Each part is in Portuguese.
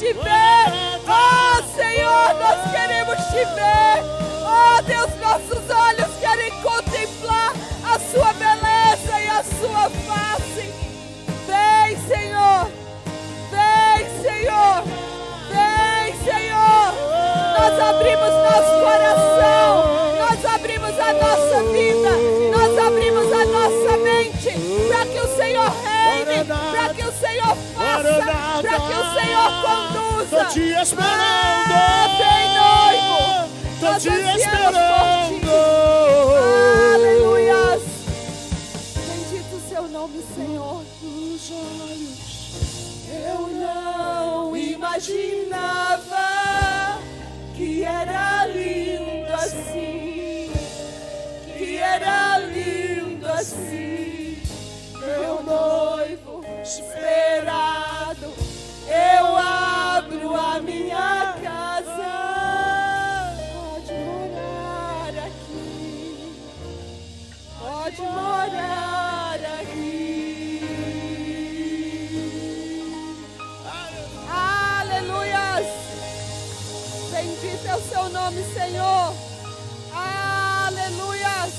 te ver. Oh Senhor, nós queremos te ver. Oh Deus, nossos olhos querem contemplar a sua beleza e a sua face. Vem, Senhor. Vem, Senhor. Vem, Senhor. Nós abrimos nosso coração. Nós abrimos a nossa vida. Nós abrimos a nossa mente para que o Senhor reine, para que o Senhor faça, para que o Senhor conduza. Tô te esperando. Vem, noivo. Tô te esperando. Aleluia. Bendito o seu nome, Senhor. Os olhos. Eu não imaginava que era lindo assim, que era lindo assim, meu noivo esperado. Eu abro a minha casa, pode morar aqui, pode morar aqui. Aleluias. Bendito é o seu nome, Senhor. Aleluias.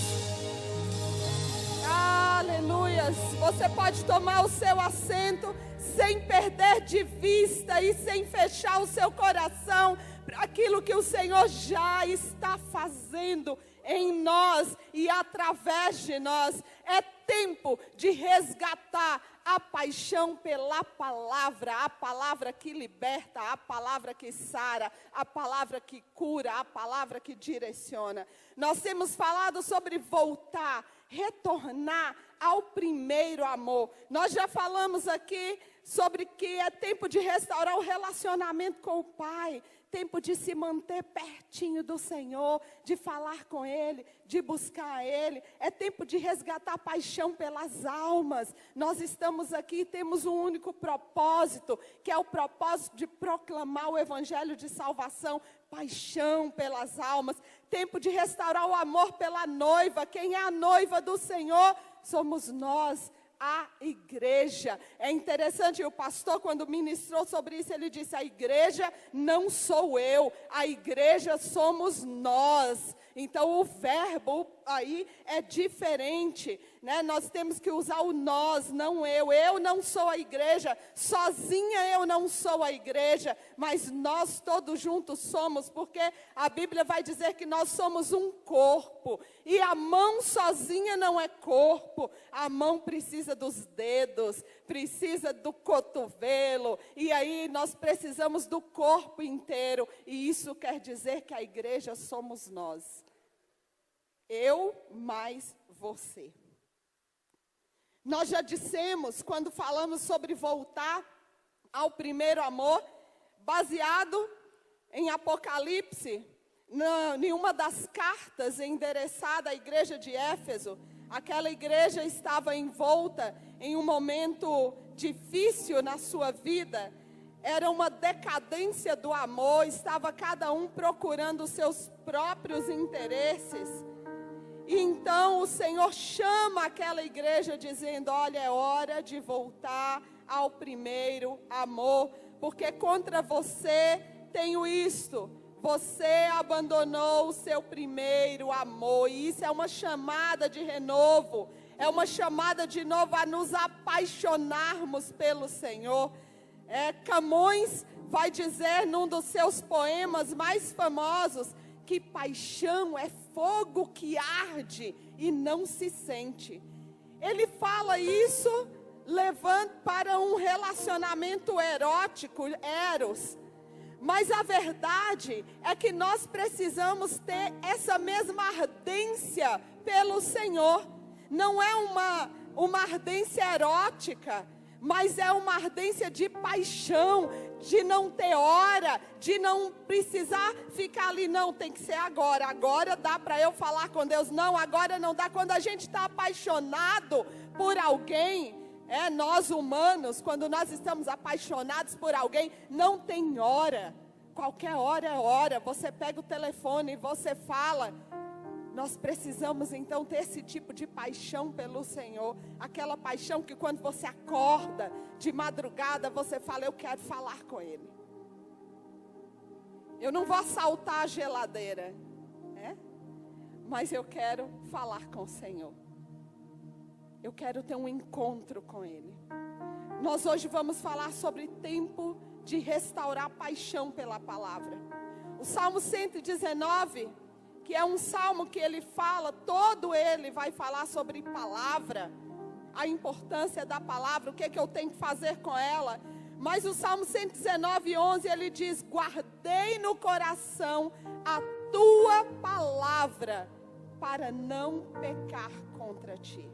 Aleluias. Você pode tomar o seu assento sem perder de vista e sem fechar o seu coração para aquilo que o Senhor já está fazendo em nós e através de nós. É tempo de resgatar a paixão pela palavra, a palavra que liberta, a palavra que sara, a palavra que cura, a palavra que direciona. Nós temos falado sobre voltar, retornar ao primeiro amor. Nós já falamos aqui sobre que é tempo de restaurar o relacionamento com o Pai, tempo de se manter pertinho do Senhor, de falar com Ele, de buscar Ele. É tempo de resgatar a paixão pelas almas. Nós estamos aqui e temos um único propósito, que é o propósito de proclamar o Evangelho de salvação, paixão pelas almas. Tempo de restaurar o amor pela noiva. Quem é a noiva do Senhor? Somos nós, a igreja. É interessante, o pastor, quando ministrou sobre isso, ele disse: a igreja não sou eu, a igreja somos nós. Então o verbo aí é diferente, né? Nós temos que usar o nós, não eu. Eu não sou a igreja, sozinha eu não sou a igreja, mas nós todos juntos somos, porque a Bíblia vai dizer que nós somos um corpo, e a mão sozinha não é corpo, a mão precisa dos dedos, precisa do cotovelo, e aí nós precisamos do corpo inteiro, e isso quer dizer que a igreja somos nós. Eu mais você. Nós já dissemos, quando falamos sobre voltar ao primeiro amor, baseado em Apocalipse, em uma das cartas endereçada à igreja de Éfeso. Aquela igreja estava envolta em um momento difícil na sua vida. Era uma decadência do amor, estava cada um procurando os seus próprios interesses. E então o Senhor chama aquela igreja dizendo: olha, é hora de voltar ao primeiro amor, porque contra você tenho isto: você abandonou o seu primeiro amor. E isso é uma chamada de renovo, é uma chamada de novo a nos apaixonarmos pelo Senhor. Camões vai dizer num dos seus poemas mais famosos que paixão é fogo que arde e não se sente. Ele fala isso levando para um relacionamento erótico, eros. Mas a verdade é que nós precisamos ter essa mesma ardência pelo Senhor. Não é uma ardência erótica, mas é uma ardência de paixão, de não ter hora, de não precisar ficar ali, não, tem que ser agora. Agora dá para eu falar com Deus. Não, agora não dá. Quando a gente está apaixonado por alguém, nós humanos, quando nós estamos apaixonados por alguém, não tem hora. Qualquer hora é hora. Você pega o telefone e você fala. Nós precisamos então ter esse tipo de paixão pelo Senhor. Aquela paixão que quando você acorda de madrugada, você fala: eu quero falar com Ele. Eu não vou assaltar a geladeira, né? Mas eu quero falar com o Senhor. Eu quero ter um encontro com Ele. Nós hoje vamos falar sobre tempo de restaurar paixão pela palavra. O Salmo 119, que é um salmo que ele fala, todo ele vai falar sobre palavra, a importância da palavra, o que é que eu tenho que fazer com ela. Mas o Salmo 119, 11, ele diz: guardei no coração a tua palavra, para não pecar contra ti.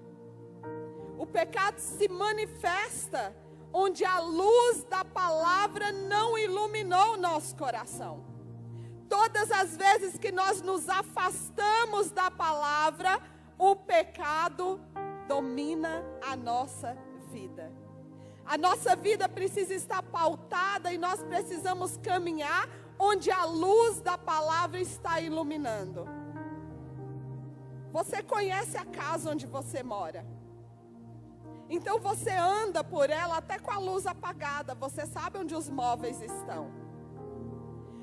O pecado se manifesta onde a luz da palavra não iluminou o nosso coração. Todas as vezes que nós nos afastamos da palavra, o pecado domina a nossa vida. A nossa vida precisa estar pautada e nós precisamos caminhar onde a luz da palavra está iluminando. Você conhece a casa onde você mora? Então você anda por ela até com a luz apagada, você sabe onde os móveis estão.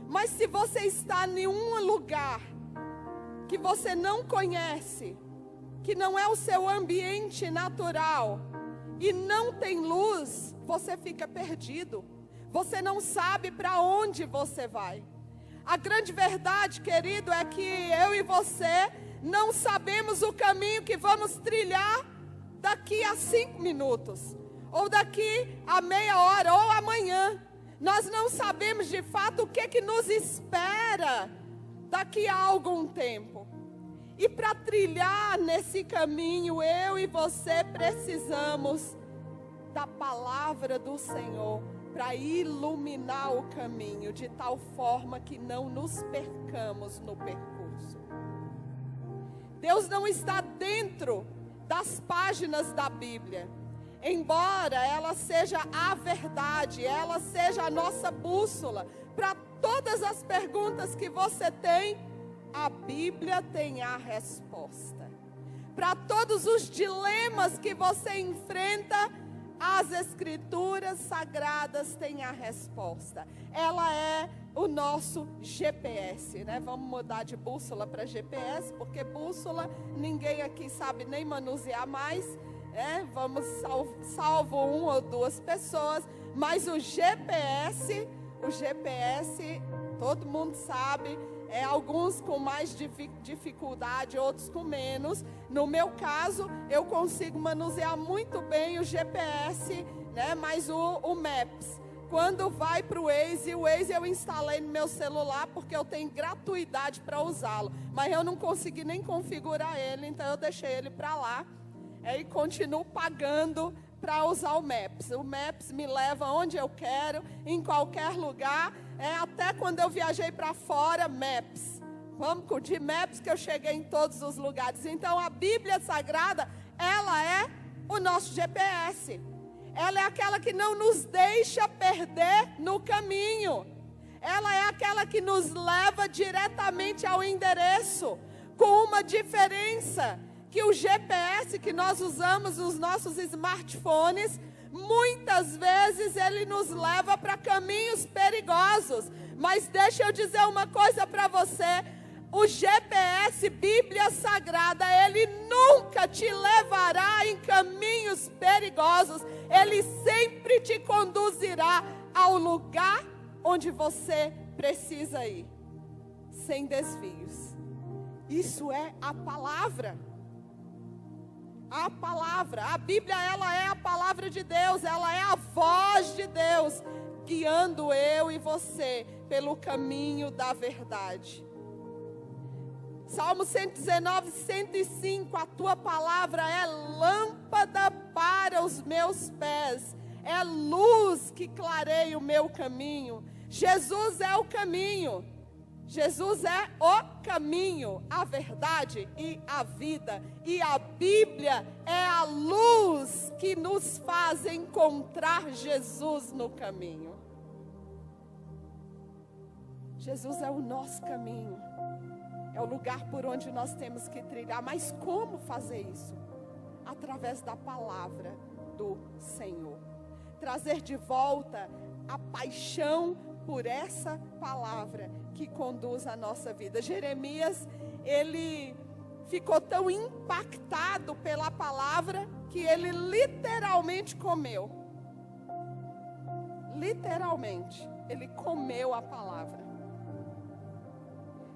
Mas se você está em um lugar que você não conhece, que não é o seu ambiente natural e não tem luz, você fica perdido. Você não sabe para onde você vai. A grande verdade, querido, é que eu e você não sabemos o caminho que vamos trilhar daqui a 5 minutos, ou daqui a meia hora, ou amanhã. Nós não sabemos de fato o que nos espera daqui a algum tempo. E para trilhar nesse caminho, eu e você precisamos da palavra do Senhor para iluminar o caminho, de tal forma que não nos percamos no percurso. Deus não está dentro das páginas da Bíblia, embora ela seja a verdade, ela seja a nossa bússola. Para todas as perguntas que você tem, a Bíblia tem a resposta. Para todos os dilemas que você enfrenta, as Escrituras Sagradas têm a resposta. Ela é o nosso GPS, né? Vamos mudar de bússola para GPS, porque bússola ninguém aqui sabe nem manusear mais, né? Vamos salvo 1 ou 2 pessoas, mas o GPS, todo mundo sabe. Alguns com mais dificuldade, outros com menos. No meu caso, eu consigo manusear muito bem o GPS, né? Mas o Maps, quando vai para o Waze eu instalei no meu celular porque eu tenho gratuidade para usá-lo. Mas eu não consegui nem configurar ele, então eu deixei ele para lá. E continuo pagando para usar o Maps. O Maps me leva onde eu quero, em qualquer lugar. Até quando eu viajei para fora, Maps. Vamos de Maps que eu cheguei em todos os lugares. Então a Bíblia Sagrada, ela é o nosso GPS. Ela é aquela que não nos deixa perder no caminho. Ela é aquela que nos leva diretamente ao endereço, com uma diferença, que o GPS que nós usamos nos nossos smartphones, muitas vezes ele nos leva para caminhos perigosos. Mas deixa eu dizer uma coisa para você: o GPS, Bíblia Sagrada, ele nunca te levará em caminhos perigosos. Ele sempre te conduzirá ao lugar onde você precisa ir, sem desvios. Isso é a palavra. A palavra, a Bíblia, ela é a palavra de Deus, ela é a voz de Deus, guiando eu e você pelo caminho da verdade. Salmo 119, 105, a tua palavra é lâmpada para os meus pés, é luz que clareia o meu caminho. Jesus é o caminho. Jesus é o caminho, a verdade e a vida. E a Bíblia é a luz que nos faz encontrar Jesus no caminho. Jesus é o nosso caminho. É o lugar por onde nós temos que trilhar. Mas como fazer isso? Através da palavra do Senhor. Trazer de volta a paixão por essa palavra que conduz a nossa vida. Jeremias, ele ficou tão impactado pela palavra que ele literalmente comeu. Literalmente, ele comeu a palavra.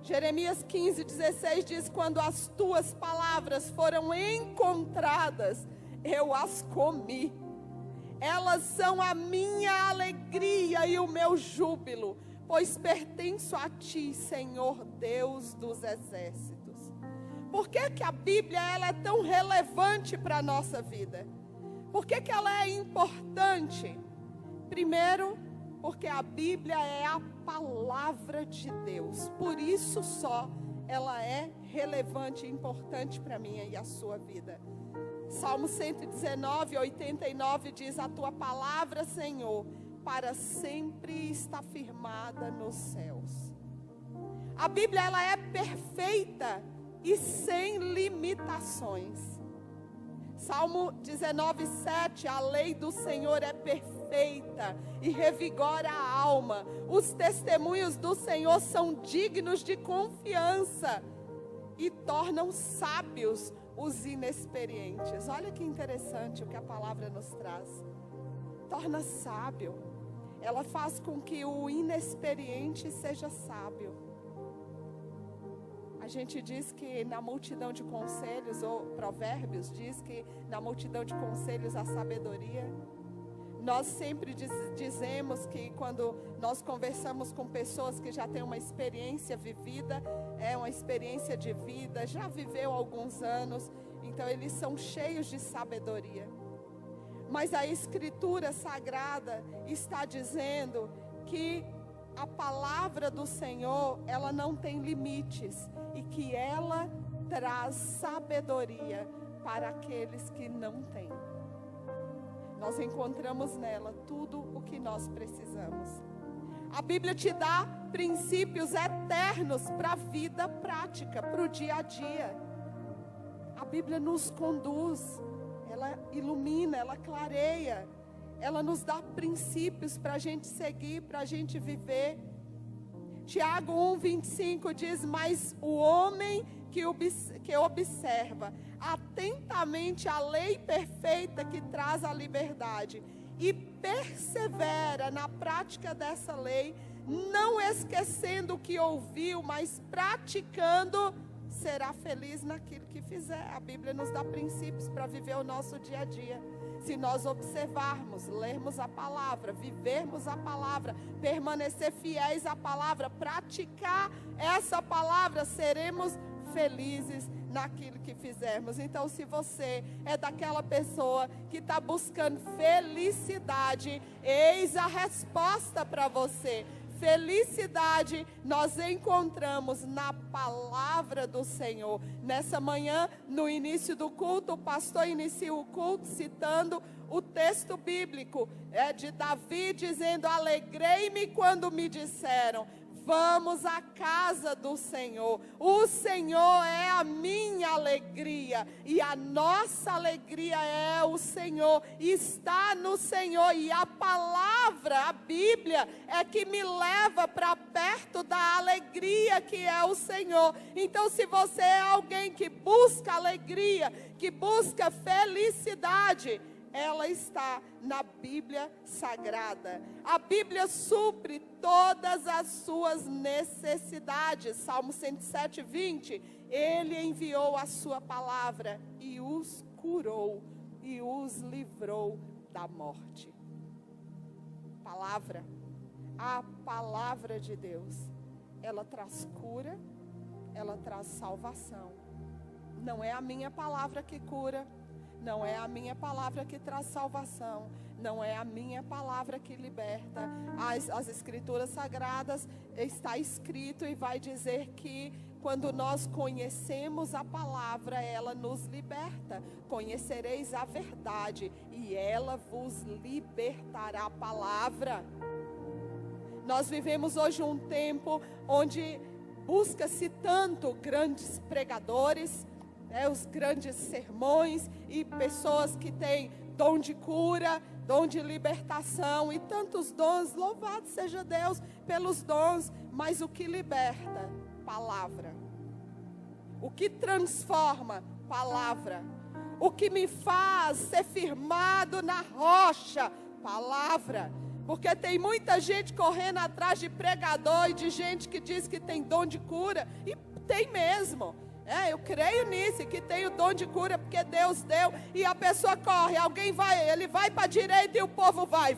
Jeremias 15:16 diz: quando as tuas palavras foram encontradas, eu as comi. Elas são a minha alegria e o meu júbilo, pois pertenço a ti, Senhor Deus dos exércitos. Por que que a Bíblia ela é tão relevante para a nossa vida? Por que que ela é importante? Primeiro, porque a Bíblia é a palavra de Deus. Por isso só ela é relevante e importante para a minha e a sua vida. Salmo 119, 89 diz: a tua palavra, Senhor, para sempre está firmada nos céus. A Bíblia ela é perfeita e sem limitações. Salmo 19, 7, a lei do Senhor é perfeita e revigora a alma. Os testemunhos do Senhor são dignos de confiança e tornam sábios os inexperientes. Olha que interessante o que a palavra nos traz. Torna sábio. Ela faz com que o inexperiente seja sábio. A gente diz que na multidão de conselhos, ou Provérbios diz que na multidão de conselhos há sabedoria. Nós sempre dizemos que quando nós conversamos com pessoas que já têm uma experiência vivida, uma experiência de vida, já viveu alguns anos, então eles são cheios de sabedoria. Mas a Escritura Sagrada está dizendo que a palavra do Senhor, ela não tem limites e que ela traz sabedoria para aqueles que não têm. Nós encontramos nela tudo o que nós precisamos. A Bíblia te dá princípios eternos para a vida prática, para o dia a dia. A Bíblia nos conduz, ela ilumina, ela clareia, ela nos dá princípios para a gente seguir, para a gente viver. Tiago 1:25 diz: mas o homem que observa atentamente a lei perfeita que traz a liberdade e persevera na prática dessa lei, não esquecendo o que ouviu, mas praticando, será feliz naquilo que fizer. A Bíblia nos dá princípios para viver o nosso dia a dia. Se nós observarmos, lermos a palavra, vivermos a palavra, permanecer fiéis à palavra, praticar essa palavra, seremos felizes naquilo que fizermos. Então, se você é daquela pessoa que está buscando felicidade, eis a resposta para você. Felicidade nós encontramos na palavra do Senhor. Nessa manhã, no início do culto, o pastor inicia o culto citando o texto bíblico de Davi, dizendo: alegrei-me quando me disseram, vamos à casa do Senhor. O Senhor é a minha alegria e a nossa alegria é o Senhor, está no Senhor. E a palavra, a Bíblia, é que me leva para perto da alegria que é o Senhor. Então, se você é alguém que busca alegria, que busca felicidade, ela está na Bíblia Sagrada. A Bíblia supre todas as suas necessidades. Salmo 107:20. Ele enviou a sua palavra e os curou e os livrou da morte. Palavra. A palavra de Deus, ela traz cura, ela traz salvação. Não é a minha palavra que cura, não é a minha palavra que traz salvação, não é a minha palavra que liberta. As Escrituras Sagradas está escrito e vai dizer que quando nós conhecemos a palavra, ela nos liberta. Conhecereis a verdade e ela vos libertará. A palavra. Nós vivemos hoje um tempo onde busca-se tanto grandes pregadores, os grandes sermões e pessoas que têm dom de cura, dom de libertação e tantos dons. Louvado seja Deus pelos dons, mas o que liberta? Palavra. O que transforma? Palavra. O que me faz ser firmado na rocha? Palavra. Porque tem muita gente correndo atrás de pregador e de gente que diz que tem dom de cura, e tem mesmo. Eu creio nisso, que tem o dom de cura porque Deus deu, e a pessoa corre, ele vai para a direita e o povo vai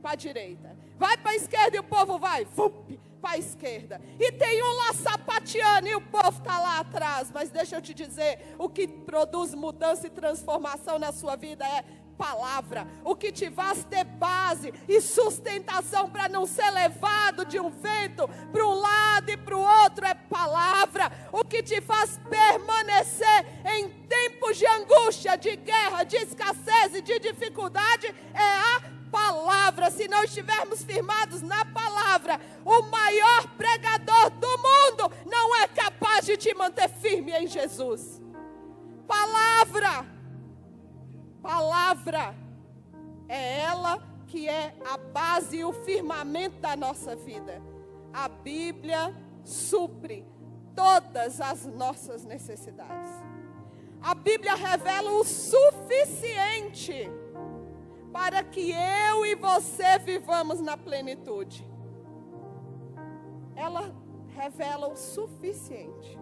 para a direita. Vai para a esquerda e o povo vai para a esquerda. E tem um lá sapateando e o povo está lá atrás. Mas deixa eu te dizer, o que produz mudança e transformação na sua vida é palavra. O que te faz ter base e sustentação para não ser levado de um vento para um lado e para o outro é palavra. O que te faz permanecer em tempos de angústia, de guerra, de escassez e de dificuldade é a palavra. Se não estivermos firmados na palavra, o maior pregador do mundo não é capaz de te manter firme em Jesus. Palavra. Palavra é ela que é a base e o firmamento da nossa vida. A Bíblia supre todas as nossas necessidades. A Bíblia revela o suficiente para que eu e você vivamos na plenitude. Ela revela o suficiente.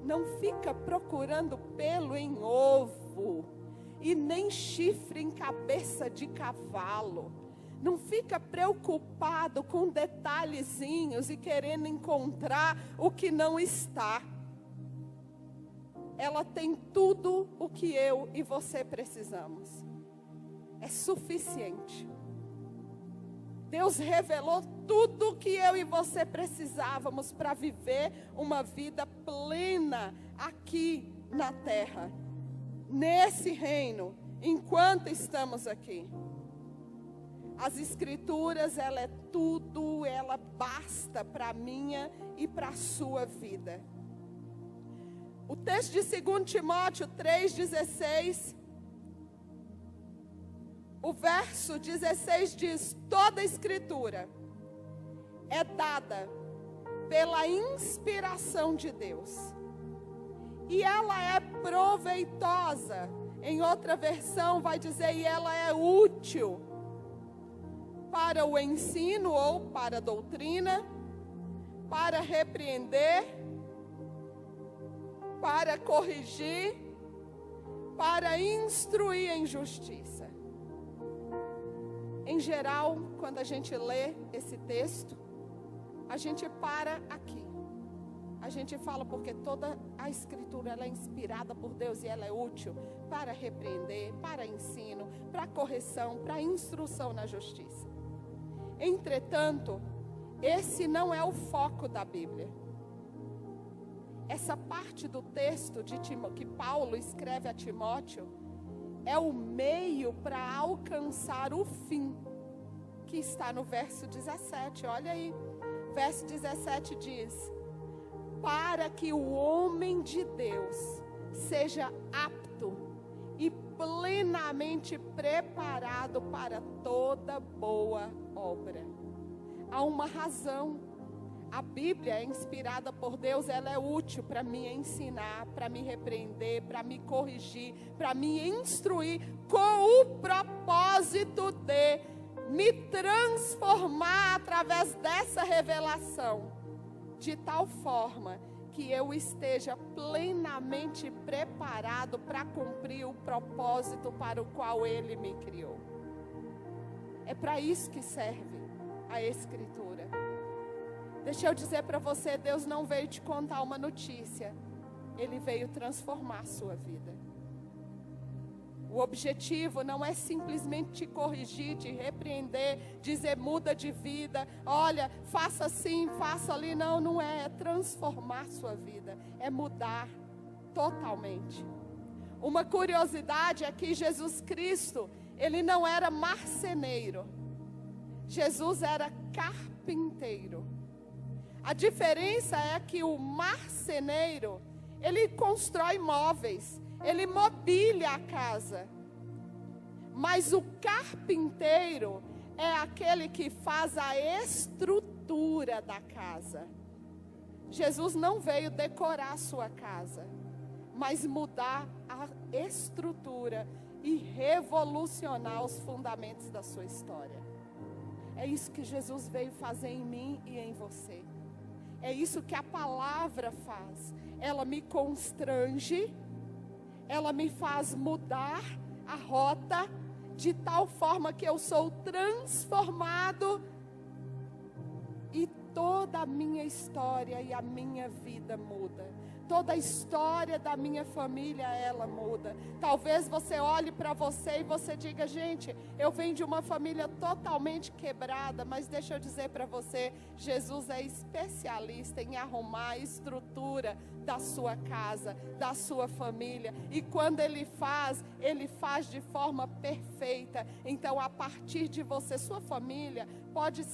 Não fica procurando pelo em ovo e nem chifre em cabeça de cavalo. Não fica preocupado com detalhezinhos e querendo encontrar o que não está. Ela tem tudo o que eu e você precisamos. É suficiente. Deus revelou tudo o que eu e você precisávamos para viver uma vida plena aqui na terra. Nesse reino, enquanto estamos aqui. As escrituras, ela é tudo, ela basta para a minha e para a sua vida. O texto de 2 Timóteo 3,16, o verso 16 diz: toda a escritura é dada pela inspiração de Deus. E ela é proveitosa. Em outra versão vai dizer, e ela é útil para o ensino ou para a doutrina, para repreender, para corrigir, para instruir em justiça. Em geral, quando a gente lê esse texto, a gente para aqui. A gente fala porque toda a escritura ela é inspirada por Deus e ela é útil para repreender, para ensino, para correção, para instrução na justiça. Entretanto, esse não é o foco da Bíblia. Essa parte do texto que Paulo escreve a Timóteo é o meio para alcançar o fim, que está no verso 17. Olha aí, verso 17 diz: para que o homem de Deus seja apto e plenamente preparado para toda boa obra. Há uma razão. A Bíblia é inspirada por Deus, ela é útil para me ensinar, para me repreender, para me corrigir, para me instruir, com o propósito de me transformar através dessa revelação, de tal forma que eu esteja plenamente preparado para cumprir o propósito para o qual Ele me criou. É para isso que serve a Escritura. Deixa eu dizer para você, Deus não veio te contar uma notícia, Ele veio transformar a sua vida. O objetivo não é simplesmente te corrigir, te repreender, dizer muda de vida, olha, faça assim, faça ali. Não, não é. É transformar sua vida, é mudar totalmente. Uma curiosidade é que Jesus Cristo, Ele não era marceneiro. Jesus era carpinteiro. A diferença é que o marceneiro, ele constrói móveis, ele mobília a casa. Mas o carpinteiro é aquele que faz a estrutura da casa. Jesus não veio decorar a sua casa, mas mudar a estrutura e revolucionar os fundamentos da sua história. É isso que Jesus veio fazer em mim e em você. É isso que a palavra faz. Ela me constrange, ela me faz mudar a rota, de tal forma que eu sou transformado e toda a minha história e a minha vida muda. Toda a história da minha família, ela muda. Talvez você olhe para você e você diga, gente, eu venho de uma família totalmente quebrada, mas deixa eu dizer para você, Jesus é especialista em arrumar a estrutura da sua casa, da sua família. E quando Ele faz de forma perfeita. Então, a partir de você, sua família pode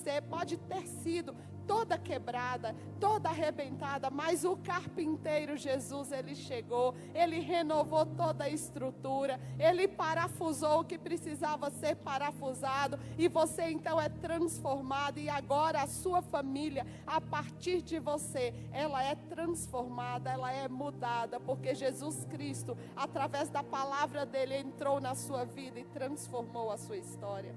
ter sido toda quebrada, toda arrebentada, mas o carpinteiro Jesus, Ele chegou, Ele renovou toda a estrutura, Ele parafusou o que precisava ser parafusado, e você então é transformado, e agora a sua família, a partir de você, ela é transformada, ela é mudada, porque Jesus Cristo, através da palavra dEle, entrou na sua vida e transformou a sua história.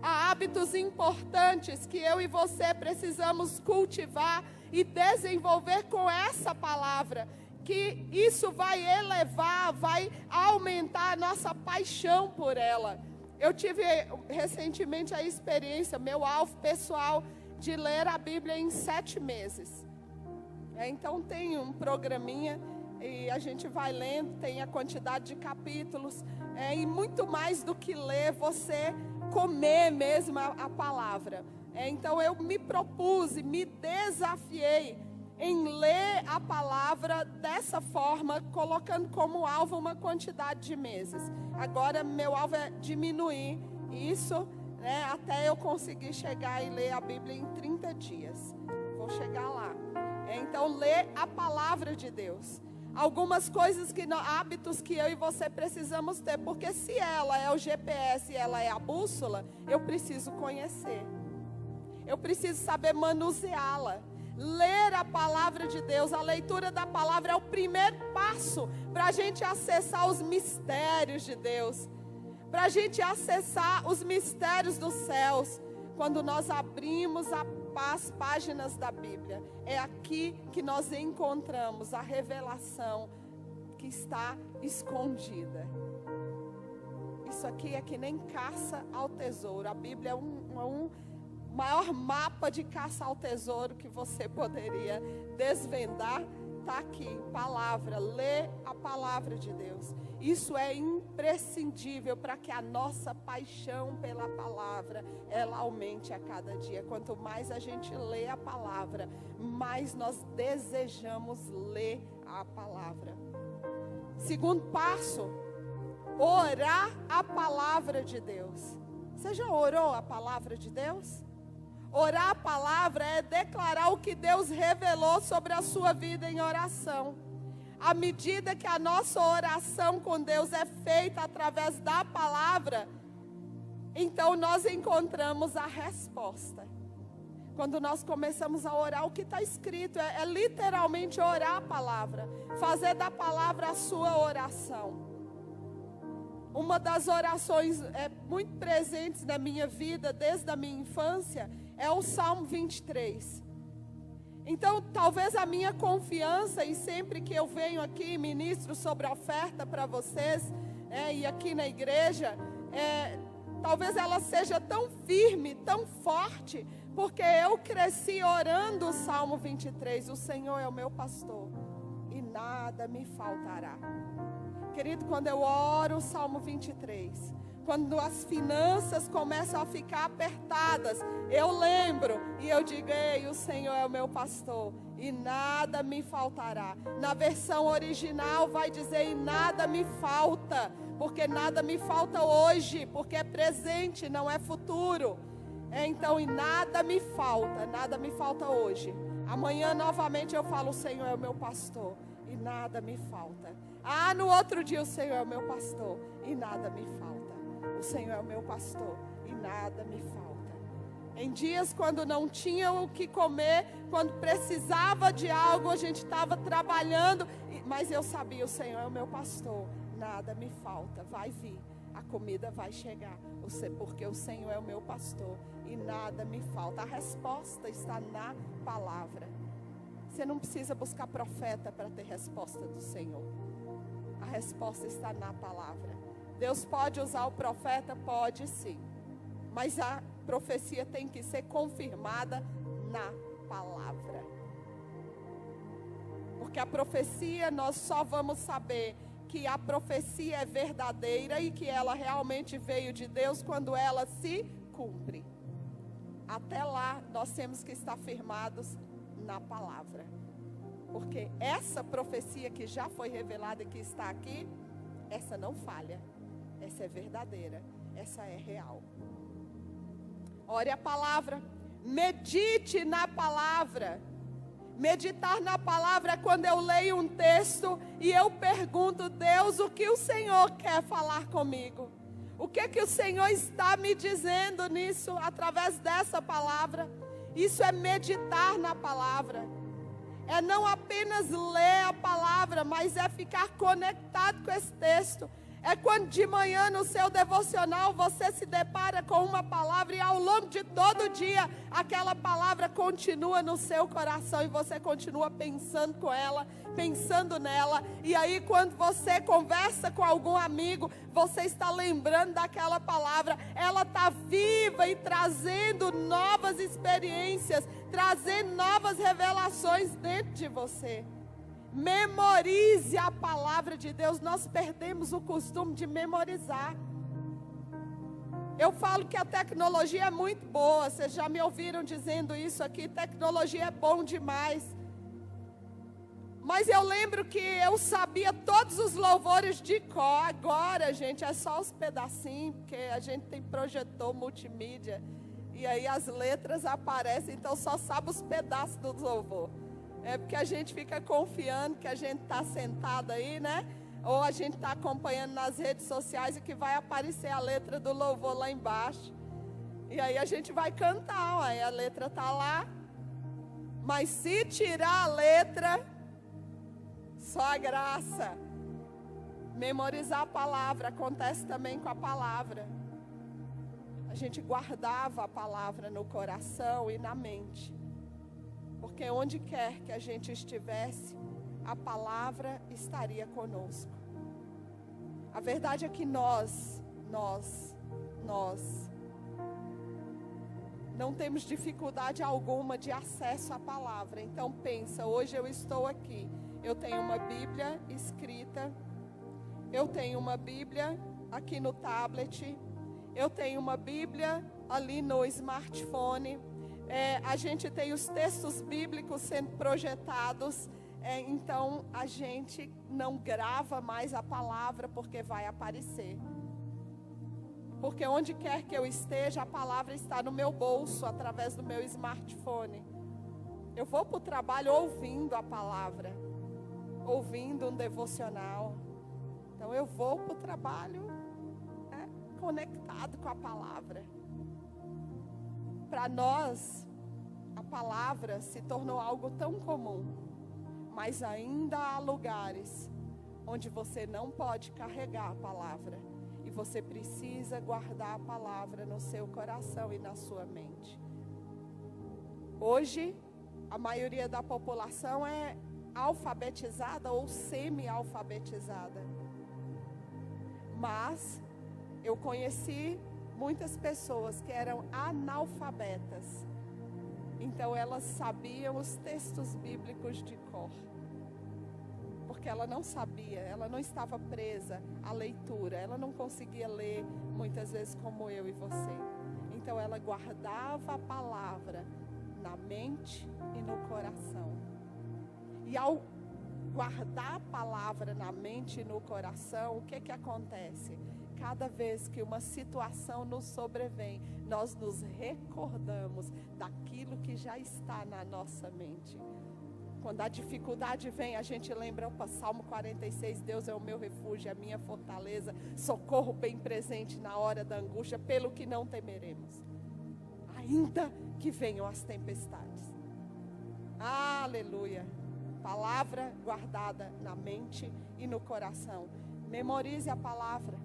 Há hábitos importantes que eu e você precisamos cultivar e desenvolver com essa palavra, que isso vai elevar, vai aumentar a nossa paixão por ela. Eu tive recentemente a experiência, meu alvo pessoal, de ler a Bíblia em 7 meses. Então tem um programinha e a gente vai lendo, tem a quantidade de capítulos, e muito mais do que ler, você comer mesmo a palavra. Então eu me propus e me desafiei em ler a palavra dessa forma, colocando como alvo uma quantidade de meses. Agora meu alvo é diminuir isso, até eu conseguir chegar e ler a Bíblia em 30 dias. Vou chegar lá. Então ler a palavra de Deus. Algumas coisas, hábitos que eu e você precisamos ter, porque se ela é o GPS e ela é a bússola, eu preciso conhecer. Eu preciso saber manuseá-la. Ler a palavra de Deus, a leitura da palavra é o primeiro passo para a gente acessar os mistérios de Deus, para a gente acessar os mistérios dos céus. Quando nós abrimos as páginas da Bíblia, é aqui que nós encontramos a revelação que está escondida. Isso aqui é que nem caça ao tesouro. A Bíblia é um maior mapa de caça ao tesouro que você poderia desvendar. Está aqui, palavra, lê a palavra de Deus. Isso é imprescindível para que a nossa paixão pela palavra, ela aumente a cada dia. Quanto mais a gente lê a palavra, mais nós desejamos ler a palavra. Segundo passo, orar a palavra de Deus. Você já orou a palavra de Deus? Orar a palavra é declarar o que Deus revelou sobre a sua vida em oração. À medida que a nossa oração com Deus é feita através da palavra, então nós encontramos a resposta. Quando nós começamos a orar, o que está escrito é literalmente orar a palavra, fazer da palavra a sua oração. Uma das orações muito presentes na minha vida, desde a minha infância, é o Salmo 23. Então, talvez a minha confiança, e sempre que eu venho aqui e ministro sobre a oferta para vocês, e aqui na igreja, talvez ela seja tão firme, tão forte, porque eu cresci orando o Salmo 23, o Senhor é o meu pastor, e nada me faltará. Querido, quando eu oro o Salmo 23, quando as finanças começam a ficar apertadas, eu lembro e eu digo, ei, o Senhor é o meu pastor e nada me faltará. Na versão original vai dizer, e nada me falta, porque nada me falta hoje, porque é presente, não é futuro. Então, e nada me falta hoje. Amanhã novamente eu falo, o Senhor é o meu pastor e nada me falta. No outro dia o Senhor é o meu pastor e nada me falta. O Senhor é o meu pastor e nada me falta. Em dias quando não tinha o que comer, quando precisava de algo, a gente estava trabalhando, mas eu sabia, o Senhor é o meu pastor, nada me falta, vai vir, a comida vai chegar, porque o Senhor é o meu pastor e nada me falta. A resposta está na palavra. Você não precisa buscar profeta para ter resposta do Senhor. A resposta está na palavra. Deus pode usar o profeta? Pode sim, mas a profecia tem que ser confirmada na palavra. Porque a profecia, nós só vamos saber que a profecia é verdadeira e que ela realmente veio de Deus quando ela se cumpre. Até lá, nós temos que estar firmados na palavra. Porque essa profecia que já foi revelada e que está aqui, essa não falha. Essa é verdadeira. Essa é real. Ore a palavra, medite na palavra. Meditar na palavra é quando eu leio um texto e eu pergunto, Deus, o que o Senhor quer falar comigo? O que o Senhor está me dizendo nisso, através dessa palavra? Isso é meditar na palavra. É não apenas ler a palavra, mas é ficar conectado com esse texto. É quando de manhã no seu devocional você se depara com uma palavra e ao longo de todo o dia aquela palavra continua no seu coração e você continua pensando com ela, pensando nela. E aí quando você conversa com algum amigo, você está lembrando daquela palavra. Ela está viva e trazendo novas experiências, trazendo novas revelações dentro de você. Memorize a palavra de Deus. Nós perdemos o costume de memorizar. Eu falo que a tecnologia é muito boa. Vocês já me ouviram dizendo isso aqui. Tecnologia é bom demais. Mas eu lembro que eu sabia todos os louvores de cor. Agora, gente, é só os pedacinhos, porque a gente tem projetor multimídia. E aí as letras aparecem, então só sabe os pedaços do louvor. É porque a gente fica confiando que a gente está sentado aí, né? Ou a gente está acompanhando nas redes sociais e que vai aparecer a letra do louvor lá embaixo. E aí a gente vai cantar, aí a letra está lá. Mas se tirar a letra, só a graça. Memorizar a palavra, acontece também com a palavra. A gente guardava a palavra no coração e na mente. Porque onde quer que a gente estivesse, a palavra estaria conosco. A verdade é que nós não temos dificuldade alguma de acesso à palavra. Então pensa, hoje eu estou aqui, eu tenho uma Bíblia escrita, eu tenho uma Bíblia aqui no tablet, eu tenho uma Bíblia ali no smartphone. A gente tem os textos bíblicos sendo projetados, então a gente não grava mais a palavra porque vai aparecer. Porque onde quer que eu esteja, a palavra está no meu bolso, através do meu smartphone. Eu vou para o trabalho ouvindo a palavra, ouvindo um devocional. Então eu vou para o trabalho conectado com a palavra. Para nós, a palavra se tornou algo tão comum, mas ainda há lugares onde você não pode carregar a palavra e você precisa guardar a palavra no seu coração e na sua mente. Hoje, a maioria da população é alfabetizada ou semi-alfabetizada, mas eu conheci muitas pessoas que eram analfabetas. Então elas sabiam os textos bíblicos de cor. Porque ela não sabia, ela não estava presa à leitura. Ela não conseguia ler muitas vezes como eu e você. Então ela guardava a palavra na mente e no coração. E ao guardar a palavra na mente e no coração, o que acontece? Cada vez que uma situação nos sobrevém, nós nos recordamos daquilo que já está na nossa mente. Quando a dificuldade vem, a gente lembra o Salmo 46, Deus é o meu refúgio, a minha fortaleza, socorro bem presente na hora da angústia, pelo que não temeremos, ainda que venham as tempestades. Aleluia. Palavra guardada na mente e no coração. Memorize a palavra.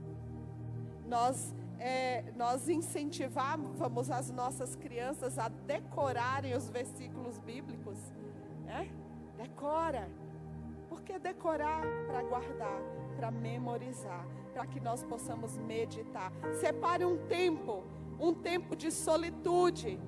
Nós incentivávamos as nossas crianças a decorarem os versículos bíblicos, né? Decora. Por que decorar? Para guardar, para memorizar, para que nós possamos meditar. Separe um tempo de solitude.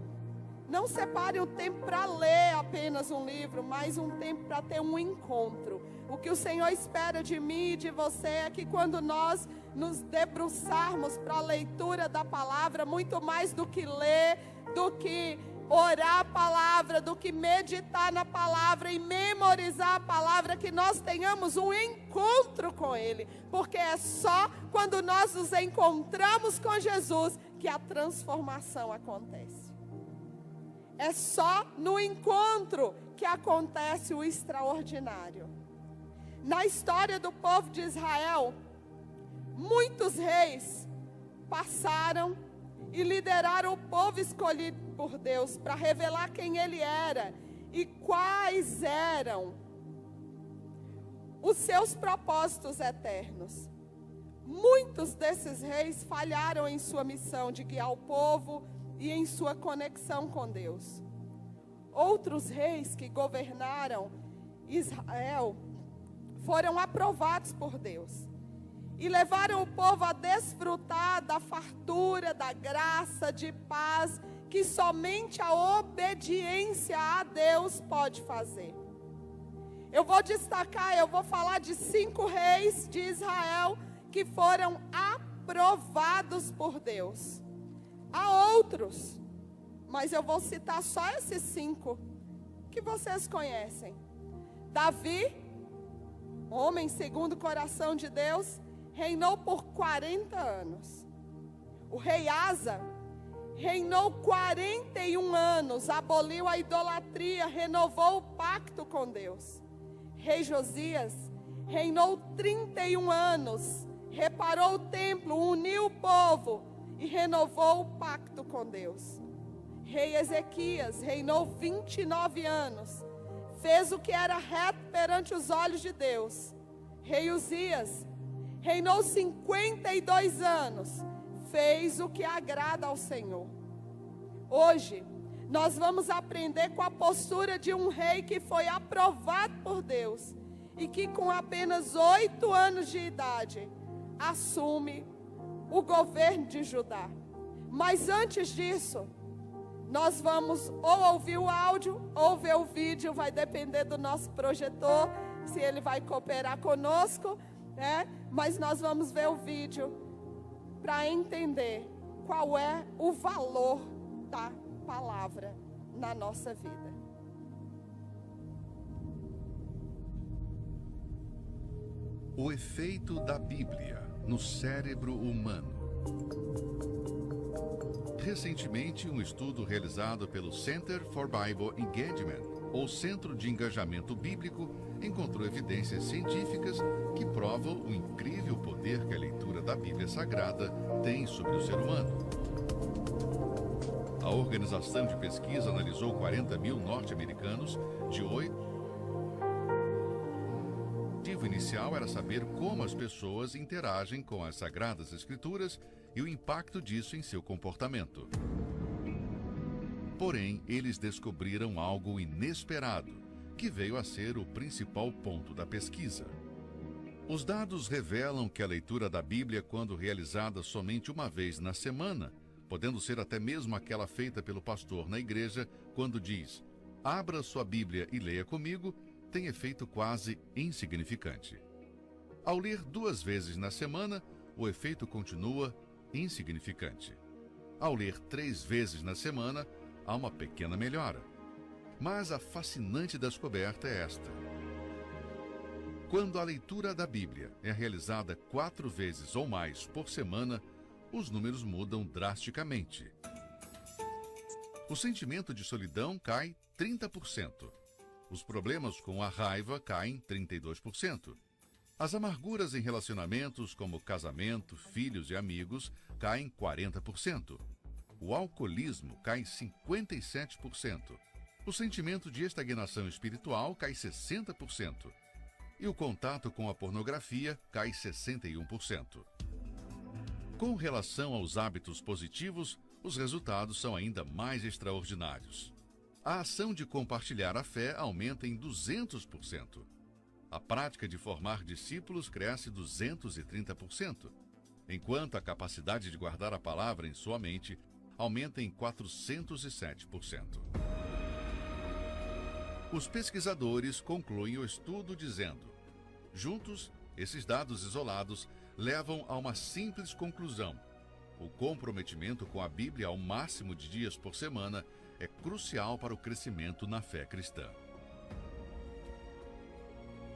Não separe um tempo para ler apenas um livro, mas um tempo para ter um encontro. O que o Senhor espera de mim e de você é que quando nós nos debruçarmos para a leitura da palavra, muito mais do que ler, do que orar a palavra, do que meditar na palavra e memorizar a palavra, que nós tenhamos um encontro com Ele, porque é só quando nós nos encontramos com Jesus que a transformação acontece. É só no encontro que acontece o extraordinário. Na história do povo de Israel, muitos reis passaram e lideraram o povo escolhido por Deus para revelar quem Ele era e quais eram os seus propósitos eternos. Muitos desses reis falharam em sua missão de guiar o povo e em sua conexão com Deus. Outros reis que governaram Israel foram aprovados por Deus e levaram o povo a desfrutar da fartura, da graça, de paz que somente a obediência a Deus pode fazer. Eu vou falar de 5 reis de Israel que foram aprovados por Deus. Há outros, mas eu vou citar só esses 5 que vocês conhecem. Davi, homem segundo o coração de Deus, reinou por 40 anos. O rei Asa reinou 41 anos, aboliu a idolatria, renovou o pacto com Deus. Rei Josias reinou 31 anos, reparou o templo, uniu o povo e renovou o pacto com Deus. Rei Ezequias reinou 29 anos, fez o que era reto perante os olhos de Deus. Rei Uzias reinou 52 anos, fez o que agrada ao Senhor. Hoje, nós vamos aprender com a postura de um rei que foi aprovado por Deus e que com apenas 8 anos de idade assume o governo de Judá. Mas antes disso, nós vamos ou ouvir o áudio ou ver o vídeo, vai depender do nosso projetor, se ele vai cooperar conosco, né? Mas nós vamos ver o vídeo para entender qual é o valor da palavra na nossa vida. O efeito da Bíblia no cérebro humano. Recentemente, um estudo realizado pelo Center for Bible Engagement, ou Centro de Engajamento Bíblico, encontrou evidências científicas que provam o incrível poder que a leitura da Bíblia Sagrada tem sobre o ser humano. A organização de pesquisa analisou 40 mil norte-americanos de 8. O objetivo inicial era saber como as pessoas interagem com as Sagradas Escrituras e o impacto disso em seu comportamento. Porém, eles descobriram algo inesperado, que veio a ser o principal ponto da pesquisa. Os dados revelam que a leitura da Bíblia, quando realizada somente uma vez na semana, podendo ser até mesmo aquela feita pelo pastor na igreja, quando diz: "Abra sua Bíblia e leia comigo", tem efeito quase insignificante. Ao ler 2 vezes na semana, o efeito continua insignificante. Ao ler 3 vezes na semana, há uma pequena melhora. Mas a fascinante descoberta é esta: quando a leitura da Bíblia é realizada 4 vezes ou mais por semana, os números mudam drasticamente. O sentimento de solidão cai 30%. Os problemas com a raiva caem 32%. As amarguras em relacionamentos, como casamento, filhos e amigos, caem 40%. O alcoolismo cai 57%. O sentimento de estagnação espiritual cai 60%. E o contato com a pornografia cai 61%. Com relação aos hábitos positivos, os resultados são ainda mais extraordinários. A ação de compartilhar a fé aumenta em 200%. A prática de formar discípulos cresce 230%, enquanto a capacidade de guardar a palavra em sua mente aumenta em 407%. Os pesquisadores concluem o estudo dizendo: juntos, esses dados isolados levam a uma simples conclusão. O comprometimento com a Bíblia ao máximo de dias por semana é crucial para o crescimento na fé cristã.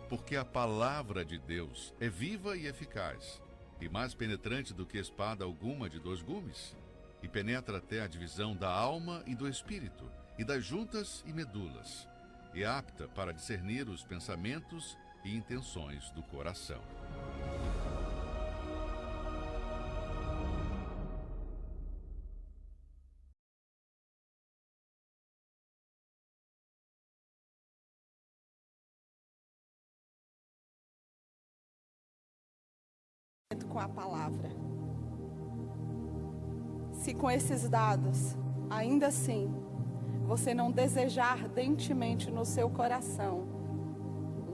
Porque a palavra de Deus é viva e eficaz, e mais penetrante do que espada alguma de 2 gumes, e penetra até a divisão da alma e do espírito, e das juntas e medulas, e é apta para discernir os pensamentos e intenções do coração. Com a palavra. Se com esses dados, ainda assim, você não desejar ardentemente no seu coração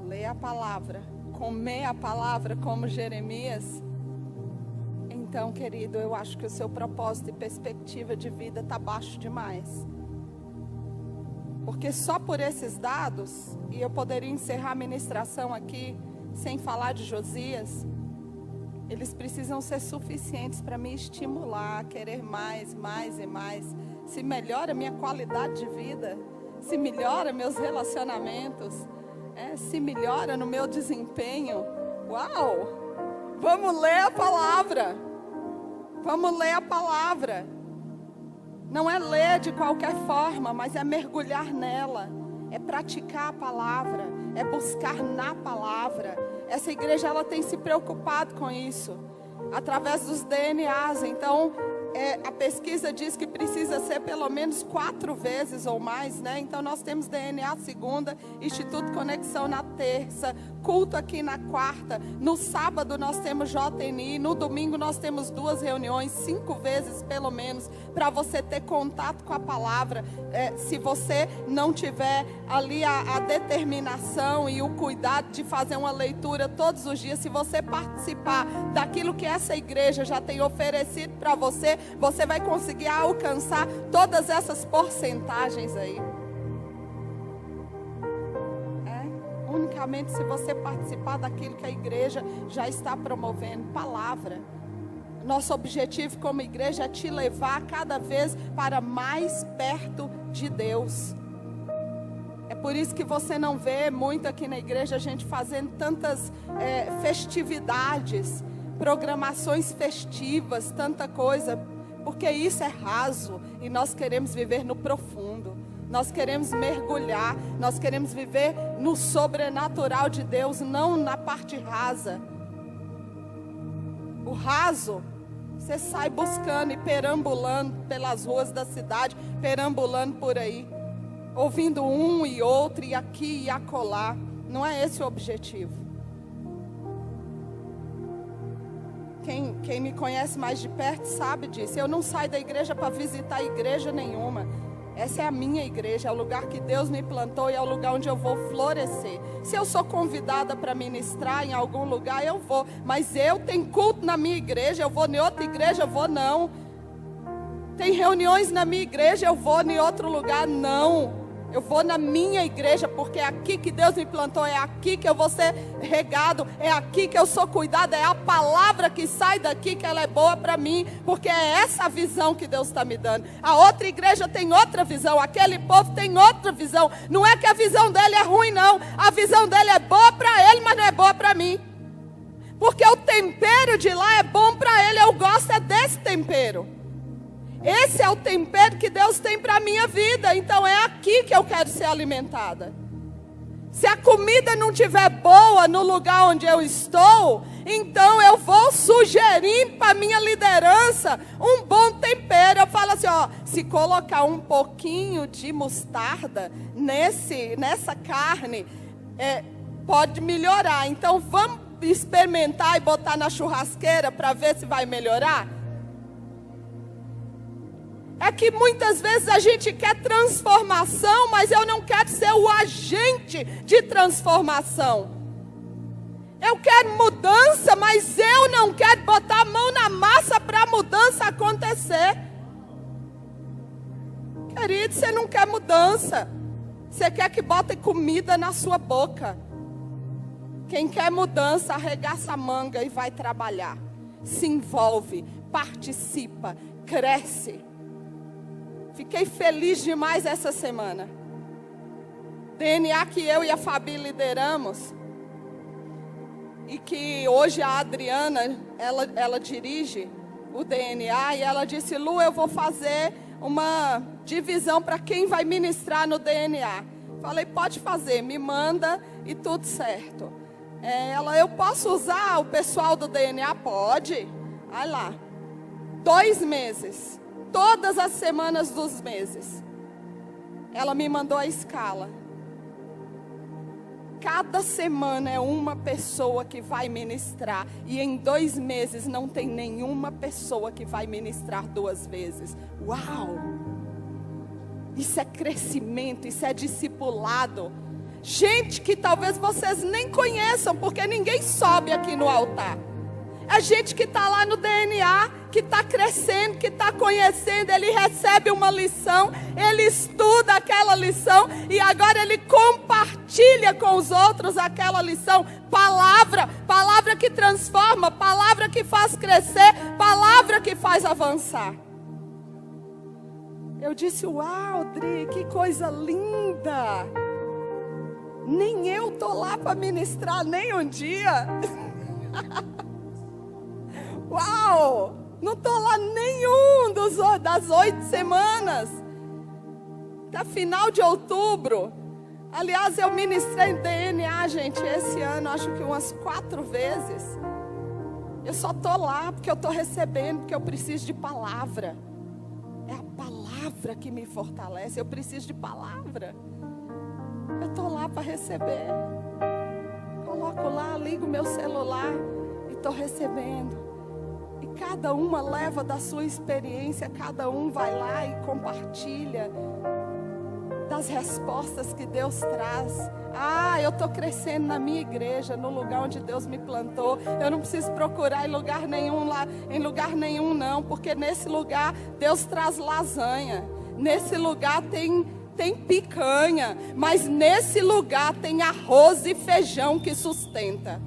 ler a palavra, comer a palavra como Jeremias, então, querido, eu acho que o seu propósito e perspectiva de vida está baixo demais. Porque só por esses dados, e eu poderia encerrar a ministração aqui sem falar de Josias, eles precisam ser suficientes para me estimular a querer mais, mais e mais. Se melhora a minha qualidade de vida, se melhora meus relacionamentos, se melhora no meu desempenho. Uau! Vamos ler a palavra. Vamos ler a palavra. Não é ler de qualquer forma, mas é mergulhar nela. É praticar a palavra, é buscar na palavra. Essa igreja, ela tem se preocupado com isso, através dos DNAs. Então, a pesquisa diz que precisa ser pelo menos 4 vezes ou mais, né? Então, nós temos DNA segunda, Instituto Conexão na terça, culto aqui na quarta. No sábado nós temos JNI, no domingo nós temos 2 reuniões, 5 vezes pelo menos, para você ter contato com a palavra. Se você não tiver ali a determinação e o cuidado de fazer uma leitura todos os dias, se você participar daquilo que essa igreja já tem oferecido para você, você vai conseguir alcançar todas essas porcentagens aí. Unicamente se você participar daquilo que a igreja já está promovendo. Palavra. Nosso objetivo como igreja é te levar cada vez para mais perto de Deus. É por isso que você não vê muito aqui na igreja a gente fazendo tantas festividades, programações festivas, tanta coisa, porque isso é raso e nós queremos viver no profundo. Nós queremos mergulhar, nós queremos viver no sobrenatural de Deus, não na parte rasa. O raso, você sai buscando e perambulando pelas ruas da cidade, perambulando por aí, ouvindo um e outro, e aqui e acolá. Não é esse o objetivo. Quem me conhece mais de perto sabe disso. Eu não saio da igreja para visitar igreja nenhuma. Essa é a minha igreja, é o lugar que Deus me plantou e é o lugar onde eu vou florescer. Se eu sou convidada para ministrar em algum lugar, eu vou. Mas eu tenho culto na minha igreja, eu vou em outra igreja, eu vou não. Tem reuniões na minha igreja, eu vou em outro lugar, não. Eu vou na minha igreja, porque é aqui que Deus me plantou, é aqui que eu vou ser regado, é aqui que eu sou cuidado, é a palavra que sai daqui que ela é boa para mim, porque é essa a visão que Deus está me dando. A outra igreja tem outra visão, aquele povo tem outra visão. Não é que a visão dele é ruim, não. A visão dele é boa para ele, mas não é boa para mim. Porque o tempero de lá é bom para ele, eu gosto desse tempero. Esse é o tempero que Deus tem para a minha vida. Então é aqui que eu quero ser alimentada. Se a comida não estiver boa no lugar onde eu estou, então eu vou sugerir para a minha liderança um bom tempero. Eu falo assim, ó, se colocar um pouquinho de mostarda nessa carne, pode melhorar. Então vamos experimentar e botar na churrasqueira para ver se vai melhorar? É que muitas vezes a gente quer transformação, mas eu não quero ser o agente de transformação. Eu quero mudança, mas eu não quero botar a mão na massa para a mudança acontecer. Querido, você não quer mudança. Você quer que bote comida na sua boca. Quem quer mudança, arregaça a manga e vai trabalhar. Se envolve, participa, cresce. Fiquei feliz demais essa semana. DNA que eu e a Fabi lideramos. E que hoje a Adriana, ela dirige o DNA. E ela disse, Lu, eu vou fazer uma divisão para quem vai ministrar no DNA. Falei, pode fazer, me manda e tudo certo. Eu posso usar o pessoal do DNA? Pode. Vai lá. 2 meses. Todas as semanas dos meses. Ela me mandou a escala. Cada semana é uma pessoa que vai ministrar. E em 2 meses não tem nenhuma pessoa que vai ministrar 2 vezes. Uau! Isso é crescimento, isso é discipulado. Gente que talvez vocês nem conheçam, porque ninguém sobe aqui no altar. É gente que está lá no DNA, que está crescendo, que está conhecendo. Ele recebe uma lição, ele estuda aquela lição e agora ele compartilha com os outros aquela lição. Palavra que transforma, palavra que faz crescer, palavra que faz avançar. Eu disse, uau, Dri, que coisa linda. Nem eu estou lá para ministrar nem um dia. Uau! Não estou lá nenhum das 8 semanas. Até final de outubro. Aliás, eu ministrei DNA, gente, esse ano, acho que umas 4 vezes. Eu só estou lá porque eu estou recebendo, porque eu preciso de palavra. É a palavra que me fortalece. Eu preciso de palavra. Eu estou lá para receber. Coloco lá, ligo meu celular e estou recebendo. E cada uma leva da sua experiência, cada um vai lá e compartilha das respostas que Deus traz. Eu estou crescendo na minha igreja, no lugar onde Deus me plantou. Eu não preciso procurar em lugar nenhum não, porque nesse lugar Deus traz lasanha. Nesse lugar tem picanha, mas nesse lugar tem arroz e feijão que sustenta.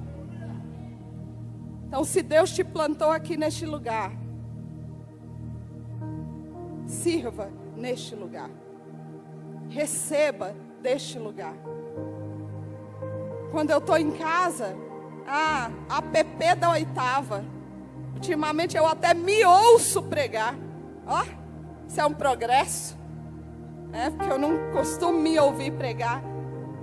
Então, se Deus te plantou aqui neste lugar, sirva neste lugar. Receba deste lugar. Quando eu estou em casa, app da 8ª. Ultimamente eu até me ouço pregar. Isso é um progresso. Porque eu não costumo me ouvir pregar.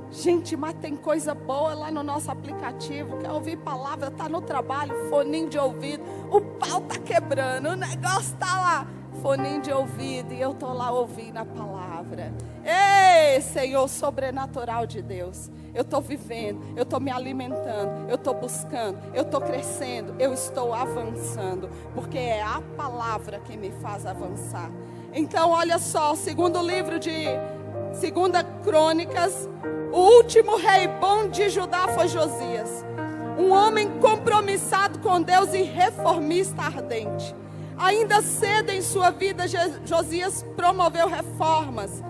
Gente, mas tem coisa boa lá no nosso aplicativo. Quer ouvir palavra? Está no trabalho, foninho de ouvido. O pau está quebrando, o negócio está lá. Foninho de ouvido e eu estou lá ouvindo a palavra. Ei, Senhor sobrenatural de Deus. Eu estou vivendo, eu estou me alimentando, eu estou buscando, eu estou crescendo, eu estou avançando. Porque é a palavra que me faz avançar. Então, olha só, o segundo livro de 2 Crônicas. O último rei bom de Judá foi Josias. Um homem compromissado com Deus e reformista ardente. Ainda cedo em sua vida, Josias promoveu reformas.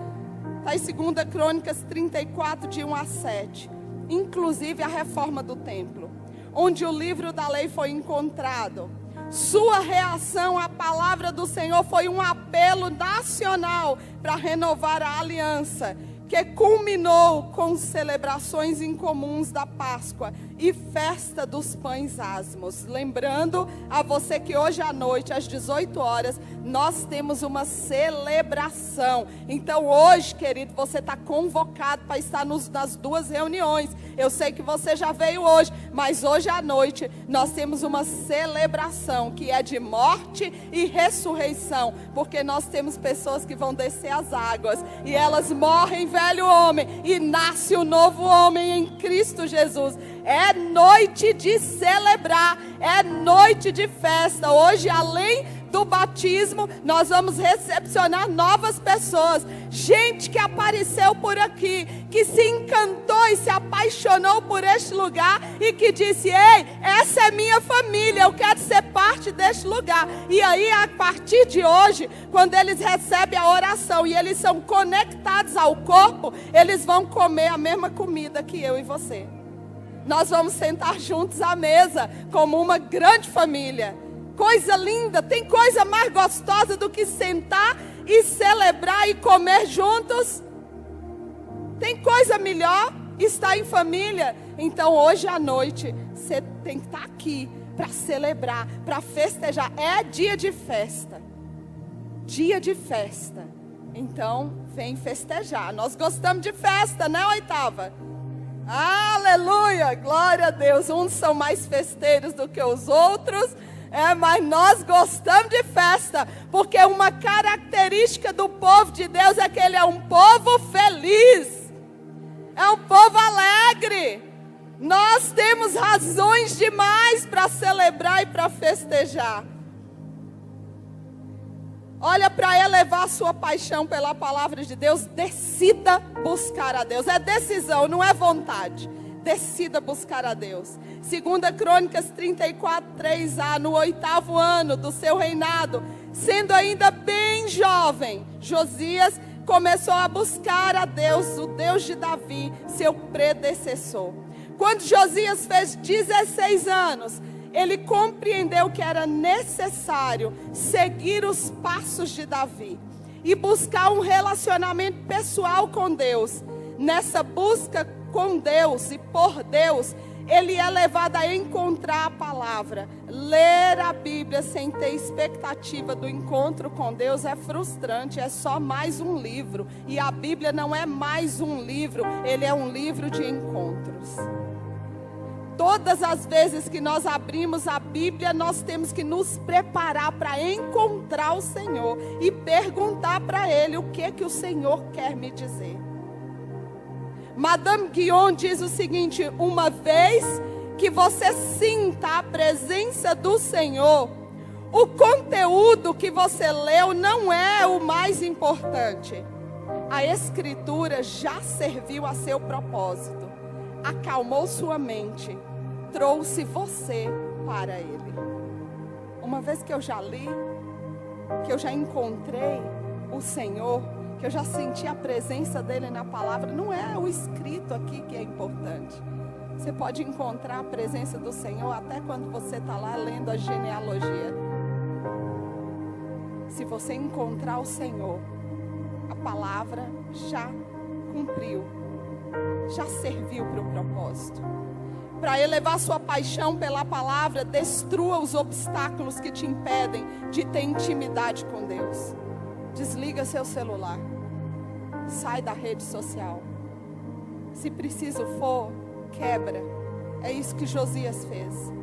Está em 2 Crônicas 34, de 1 a 7. Inclusive a reforma do templo, onde o livro da lei foi encontrado. Sua reação à palavra do Senhor foi um apelo nacional para renovar a aliança, que culminou com celebrações incomuns da Páscoa e festa dos pães asmos. Lembrando a você que hoje à noite, às 18 horas, nós temos uma celebração. Então hoje, querido, você está convocado para estar nas duas reuniões. Eu sei que você já veio hoje, mas hoje à noite nós temos uma celebração que é de morte e ressurreição, porque nós temos pessoas que vão descer as águas e elas morrem, velho homem, e nasce o novo homem em Cristo Jesus. É noite de celebrar, é noite de festa. Hoje, além do batismo, nós vamos recepcionar novas pessoas. Gente que apareceu por aqui, que se encantou e se apaixonou por este lugar e que disse: ei, essa é minha família, eu quero ser parte deste lugar. E aí, a partir de hoje, quando eles recebem a oração e eles são conectados ao corpo, eles vão comer a mesma comida que eu e você. Nós vamos sentar juntos à mesa como uma grande família. Coisa linda, tem coisa mais gostosa do que sentar e celebrar e comer juntos? Tem coisa melhor? Estar em família? Então hoje à noite você tem que estar aqui para celebrar, para festejar. É dia de festa. Dia de festa. Então vem festejar. Nós gostamos de festa, né, Oitava? Aleluia, glória a Deus. Uns são mais festeiros do que os outros, mas nós gostamos de festa, porque uma característica do povo de Deus é que ele é um povo feliz, é um povo alegre. Nós temos razões demais para celebrar e para festejar. Olha, para elevar a sua paixão pela palavra de Deus, decida buscar a Deus. É decisão, não é vontade. Decida buscar a Deus. 2 Crônicas 34:3a, no 8º ano do seu reinado, sendo ainda bem jovem, Josias começou a buscar a Deus, o Deus de Davi, seu predecessor. Quando Josias fez 16 anos, ele compreendeu que era necessário seguir os passos de Davi e buscar um relacionamento pessoal com Deus. Nessa busca com Deus e por Deus, ele é levado a encontrar a palavra. Ler a Bíblia sem ter expectativa do encontro com Deus é frustrante, é só mais um livro. E a Bíblia não é mais um livro, ele é um livro de encontros. Todas as vezes que nós abrimos a Bíblia, nós temos que nos preparar para encontrar o Senhor e perguntar para Ele o que o Senhor quer me dizer. Madame Guyon diz o seguinte: uma vez que você sinta a presença do Senhor, o conteúdo que você leu não é o mais importante. A Escritura já serviu a seu propósito, acalmou sua mente, trouxe você para Ele. Uma vez que eu já li, que eu já encontrei o Senhor, que eu já senti a presença dEle na palavra, não é o escrito aqui que é importante. Você pode encontrar a presença do Senhor até quando você está lá lendo a genealogia. Se você encontrar o Senhor, a palavra já cumpriu, já serviu para o propósito. Para elevar sua paixão pela palavra, destrua os obstáculos que te impedem de ter intimidade com Deus. Desliga seu celular, sai da rede social. Se preciso for, quebra. É isso que Josias fez.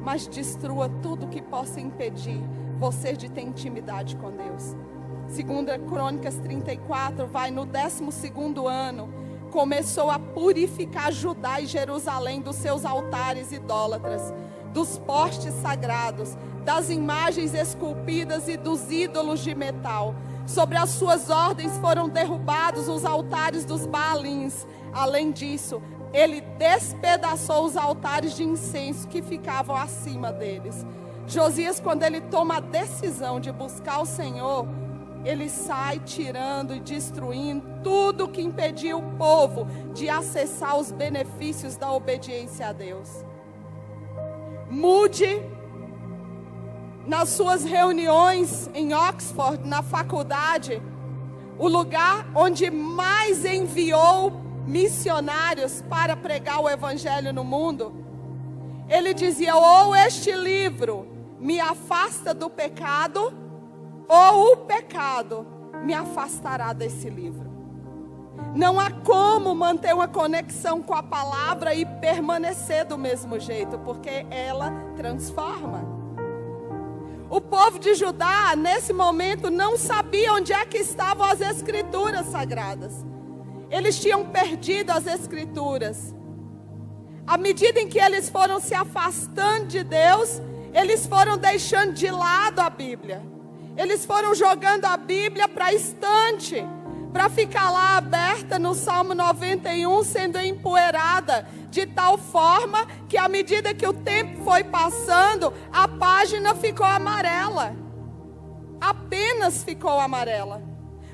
Mas destrua tudo que possa impedir você de ter intimidade com Deus. 2 Crônicas 34, vai no 12º ano, começou a purificar Judá e Jerusalém dos seus altares idólatras, dos postes sagrados, das imagens esculpidas e dos ídolos de metal. Sobre as suas ordens foram derrubados os altares dos Baalins. Além disso, ele despedaçou os altares de incenso que ficavam acima deles. Josias, quando ele toma a decisão de buscar o Senhor, ele sai tirando e destruindo tudo que impedia o povo de acessar os benefícios da obediência a Deus. Mude nas suas reuniões em Oxford, na faculdade, o lugar onde mais enviou missionários para pregar o evangelho no mundo, ele dizia: ou este livro me afasta do pecado, ou o pecado me afastará desse livro. Não há como manter uma conexão com a palavra e permanecer do mesmo jeito, porque ela transforma. O povo de Judá, nesse momento, não sabia onde é que estavam as escrituras sagradas. Eles tinham perdido as escrituras. À medida em que eles foram se afastando de Deus, eles foram deixando de lado a Bíblia. Eles foram jogando a Bíblia para a estante, para ficar lá aberta no Salmo 91, sendo empoeirada, de tal forma que à medida que o tempo foi passando, a página ficou amarela. Apenas ficou amarela.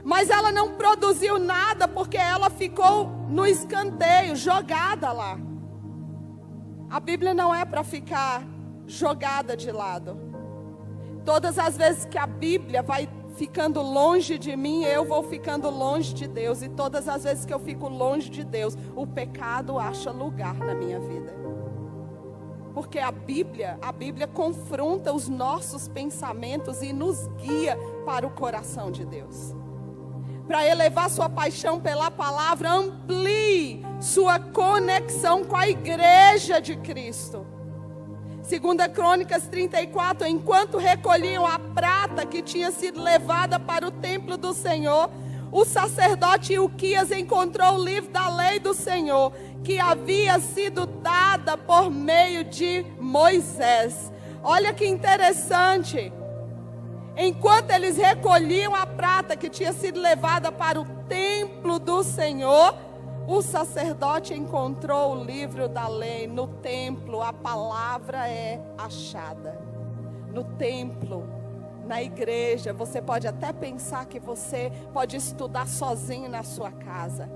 Mas ela não produziu nada, porque ela ficou no escanteio, jogada lá. A Bíblia não é para ficar jogada de lado. Todas as vezes que a Bíblia vai ficando longe de mim, eu vou ficando longe de Deus. E todas as vezes que eu fico longe de Deus, o pecado acha lugar na minha vida. Porque a Bíblia confronta os nossos pensamentos e nos guia para o coração de Deus. Para elevar sua paixão pela palavra, amplie sua conexão com a igreja de Cristo. 2 Crônicas 34, enquanto recolhiam a prata que tinha sido levada para o templo do Senhor, o sacerdote Ilquias encontrou o livro da lei do Senhor, que havia sido dada por meio de Moisés. Olha que interessante. Enquanto eles recolhiam a prata que tinha sido levada para o templo do Senhor, o sacerdote encontrou o livro da lei. No templo, a palavra é achada. No templo, na igreja, você pode até pensar que você pode estudar sozinho na sua casa,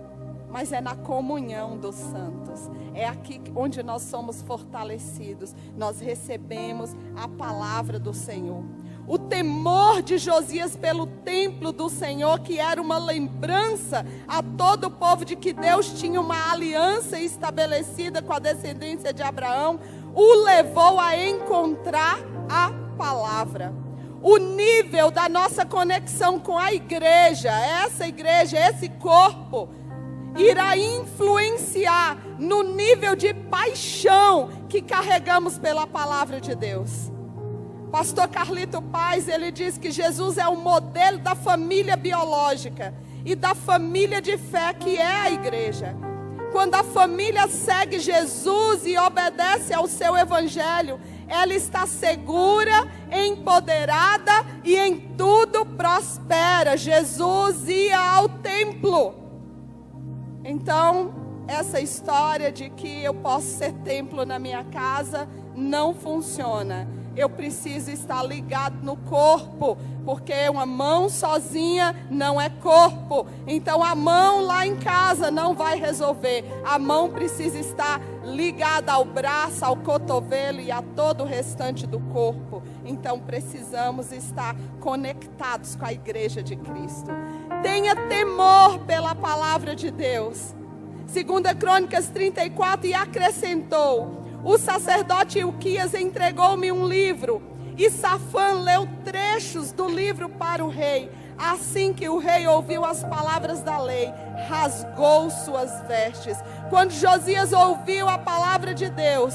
mas é na comunhão dos santos. É aqui onde nós somos fortalecidos. Nós recebemos a palavra do Senhor. O temor de Josias pelo templo do Senhor, que era uma lembrança a todo o povo de que Deus tinha uma aliança estabelecida com a descendência de Abraão, o levou a encontrar a palavra. O nível da nossa conexão com a igreja, esse corpo, irá influenciar no nível de paixão que carregamos pela palavra de Deus. Pastor Carlito Paz, ele diz que Jesus é o modelo da família biológica e da família de fé que é a igreja. Quando a família segue Jesus e obedece ao seu evangelho, ela está segura, empoderada e em tudo prospera. Jesus ia ao templo. Então, essa história de que eu posso ser templo na minha casa não funciona. Eu preciso estar ligado no corpo, porque uma mão sozinha não é corpo. Então a mão lá em casa não vai resolver. A mão precisa estar ligada ao braço, ao cotovelo e a todo o restante do corpo. Então precisamos estar conectados com a igreja de Cristo. Tenha temor pela palavra de Deus. 2 Crônicas 34, e acrescentou: o sacerdote Ilquias entregou-me um livro, e Safã leu trechos do livro para o rei. Assim que o rei ouviu as palavras da lei, rasgou suas vestes. Quando Josias ouviu a palavra de Deus,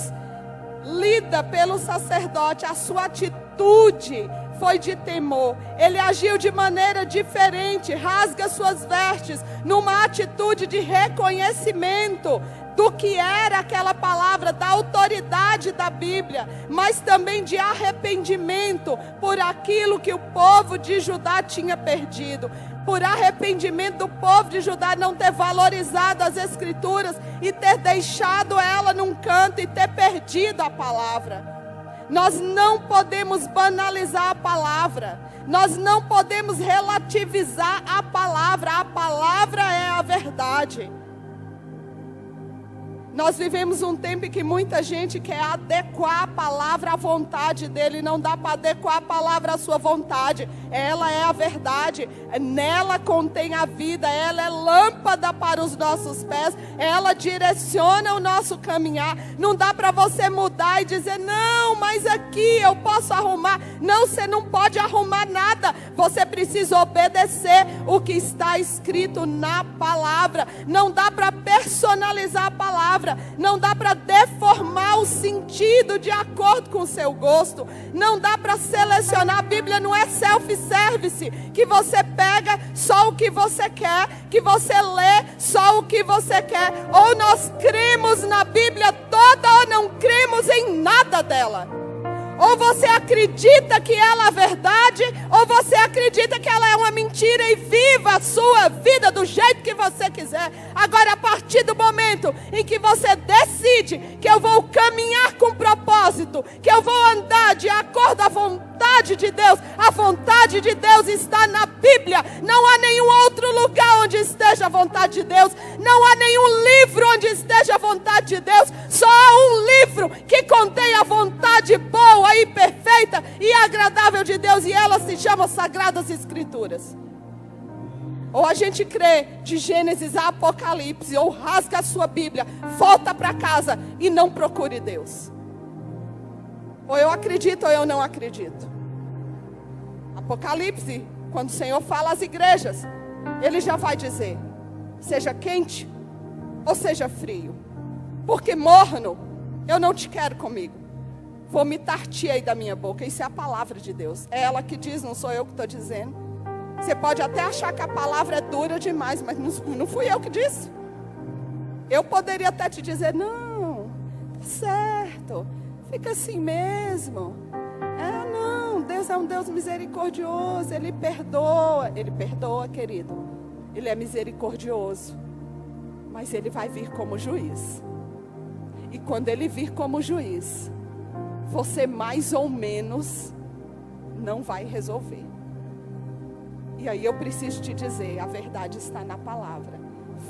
lida pelo sacerdote, a sua atitude foi de temor. Ele agiu de maneira diferente, rasga suas vestes, numa atitude de reconhecimento do que era aquela palavra, da autoridade da Bíblia, mas também de arrependimento por aquilo que o povo de Judá tinha perdido. Por arrependimento do povo de Judá não ter valorizado as Escrituras e ter deixado ela num canto e ter perdido a palavra. Nós não podemos banalizar a palavra. Nós não podemos relativizar a palavra. A palavra é a verdade. Nós vivemos um tempo em que muita gente quer adequar a palavra à vontade dele. Não dá para adequar a palavra à sua vontade. Ela é a verdade. Nela contém a vida. Ela é lâmpada para os nossos pés. Ela direciona o nosso caminhar. Não dá para você mudar e dizer, não, mas aqui eu posso arrumar. Não, você não pode arrumar nada. Você precisa obedecer o que está escrito na palavra. Não dá para personalizar a palavra. Não dá para deformar o sentido de acordo com o seu gosto. Não dá para selecionar. A Bíblia não é self-service, que você pega só o que você quer, que você lê só o que você quer. Ou nós cremos na Bíblia toda ou não cremos em nada dela. Ou você acredita que ela é verdade, ou você acredita que ela é uma mentira e viva a sua vida do jeito que você quiser. Agora, a partir do momento em que você decide que eu vou caminhar com propósito, que eu vou andar de acordo à vontade de Deus, a vontade de Deus está na Bíblia. Não há nenhum outro lugar onde esteja a vontade de Deus. Não há nenhum livro onde esteja a vontade de Deus. Só há um livro que contém a vontade boa e perfeita e agradável de Deus, e ela se chama Sagradas Escrituras. Ou a gente crê de Gênesis a Apocalipse, ou rasga a sua Bíblia, volta para casa e não procure Deus. Ou eu acredito ou eu não acredito. Apocalipse, quando o Senhor fala às igrejas, Ele já vai dizer, seja quente ou seja frio, porque morno eu não te quero comigo. Vomitar-te aí da minha boca. Isso é a palavra de Deus. É ela que diz, não sou eu que estou dizendo. Você pode até achar que a palavra é dura demais, mas não fui eu que disse. Eu poderia até te dizer, não, tá certo, fica assim mesmo. Não, Deus é um Deus misericordioso, Ele perdoa, querido. Ele é misericordioso, mas Ele vai vir como juiz. E quando Ele vir como juiz, você mais ou menos não vai resolver. E aí eu preciso te dizer, a verdade está na palavra.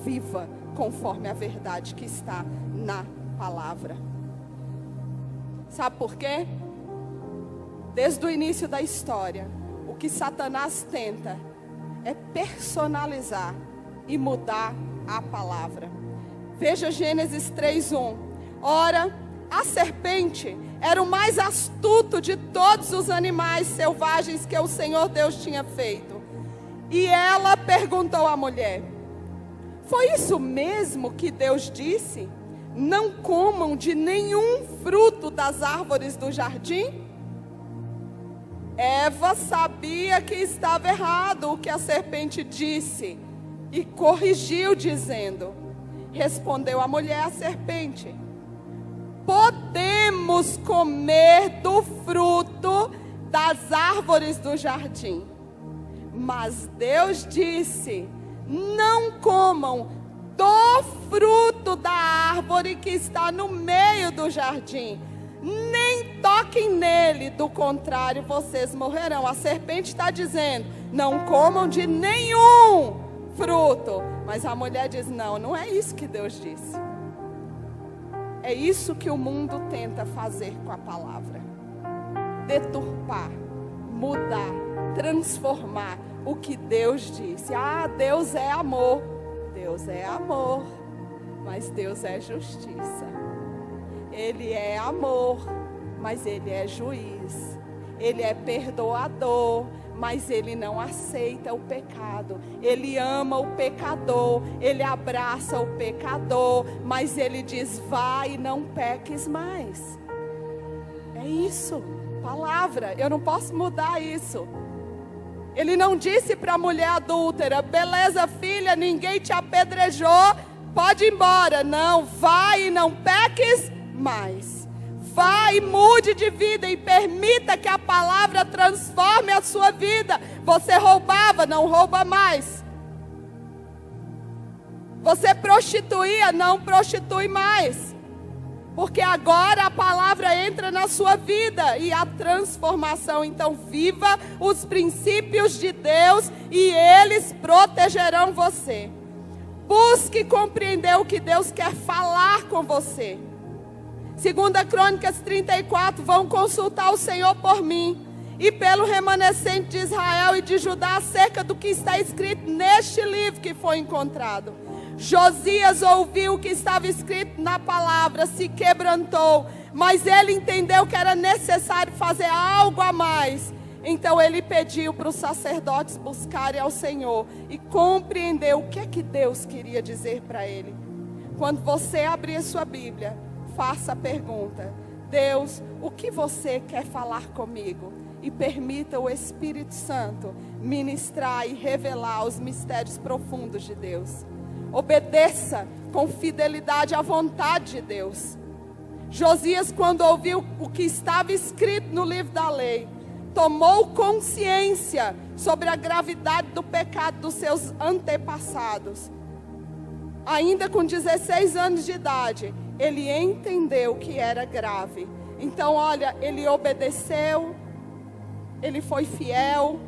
Viva conforme a verdade que está na palavra. Sabe por quê? Desde o início da história, o que Satanás tenta é personalizar e mudar a palavra. Veja Gênesis 3:1. Ora, a serpente era o mais astuto de todos os animais selvagens que o Senhor Deus tinha feito. E ela perguntou à mulher, foi isso mesmo que Deus disse? Não comam de nenhum fruto das árvores do jardim? Eva sabia que estava errado o que a serpente disse e corrigiu dizendo, respondeu a mulher à serpente, podemos comer do fruto das árvores do jardim. Mas Deus disse, não comam do fruto da árvore que está no meio do jardim, nem toquem nele, do contrário vocês morrerão. A serpente está dizendo, não comam de nenhum fruto. Mas a mulher diz, não é isso que Deus disse. É isso que o mundo tenta fazer com a palavra. Deturpar, mudar, transformar o que Deus disse. Deus é amor. Deus é amor, mas Deus é justiça. Ele é amor, mas Ele é juiz. Ele é perdoador, mas Ele não aceita o pecado. Ele ama o pecador, Ele abraça o pecador, mas Ele diz, vai e não peques mais. É isso, palavra, eu não posso mudar isso. Ele não disse para a mulher adúltera, beleza filha, ninguém te apedrejou, pode ir embora. Não, vai e não peques mais. Vai e mude de vida e permita que a palavra transforme a sua vida. Você roubava, não rouba mais. Você prostituía, não prostitui mais. Porque agora a palavra entra na sua vida e a transformação. Então viva os princípios de Deus e eles protegerão você. Busque compreender o que Deus quer falar com você. 2 Crônicas 34, vão consultar o Senhor por mim e pelo remanescente de Israel e de Judá acerca do que está escrito neste livro que foi encontrado. Josias ouviu o que estava escrito na palavra, se quebrantou, mas ele entendeu que era necessário fazer algo a mais. Então ele pediu para os sacerdotes buscarem ao Senhor e compreender o que é que Deus queria dizer para ele. Quando você abrir a sua Bíblia, faça a pergunta: Deus, o que você quer falar comigo? E permita o Espírito Santo ministrar e revelar os mistérios profundos de Deus. Obedeça com fidelidade à vontade de Deus. Josias, quando ouviu o que estava escrito no livro da lei, tomou consciência sobre a gravidade do pecado dos seus antepassados. Ainda com 16 anos de idade, ele entendeu que era grave. Então, olha, ele obedeceu, ele foi fiel,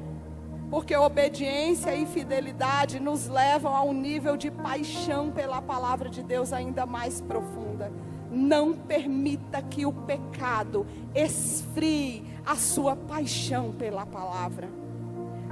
porque obediência e fidelidade nos levam a um nível de paixão pela palavra de Deus ainda mais profunda. Não permita que o pecado esfrie a sua paixão pela palavra.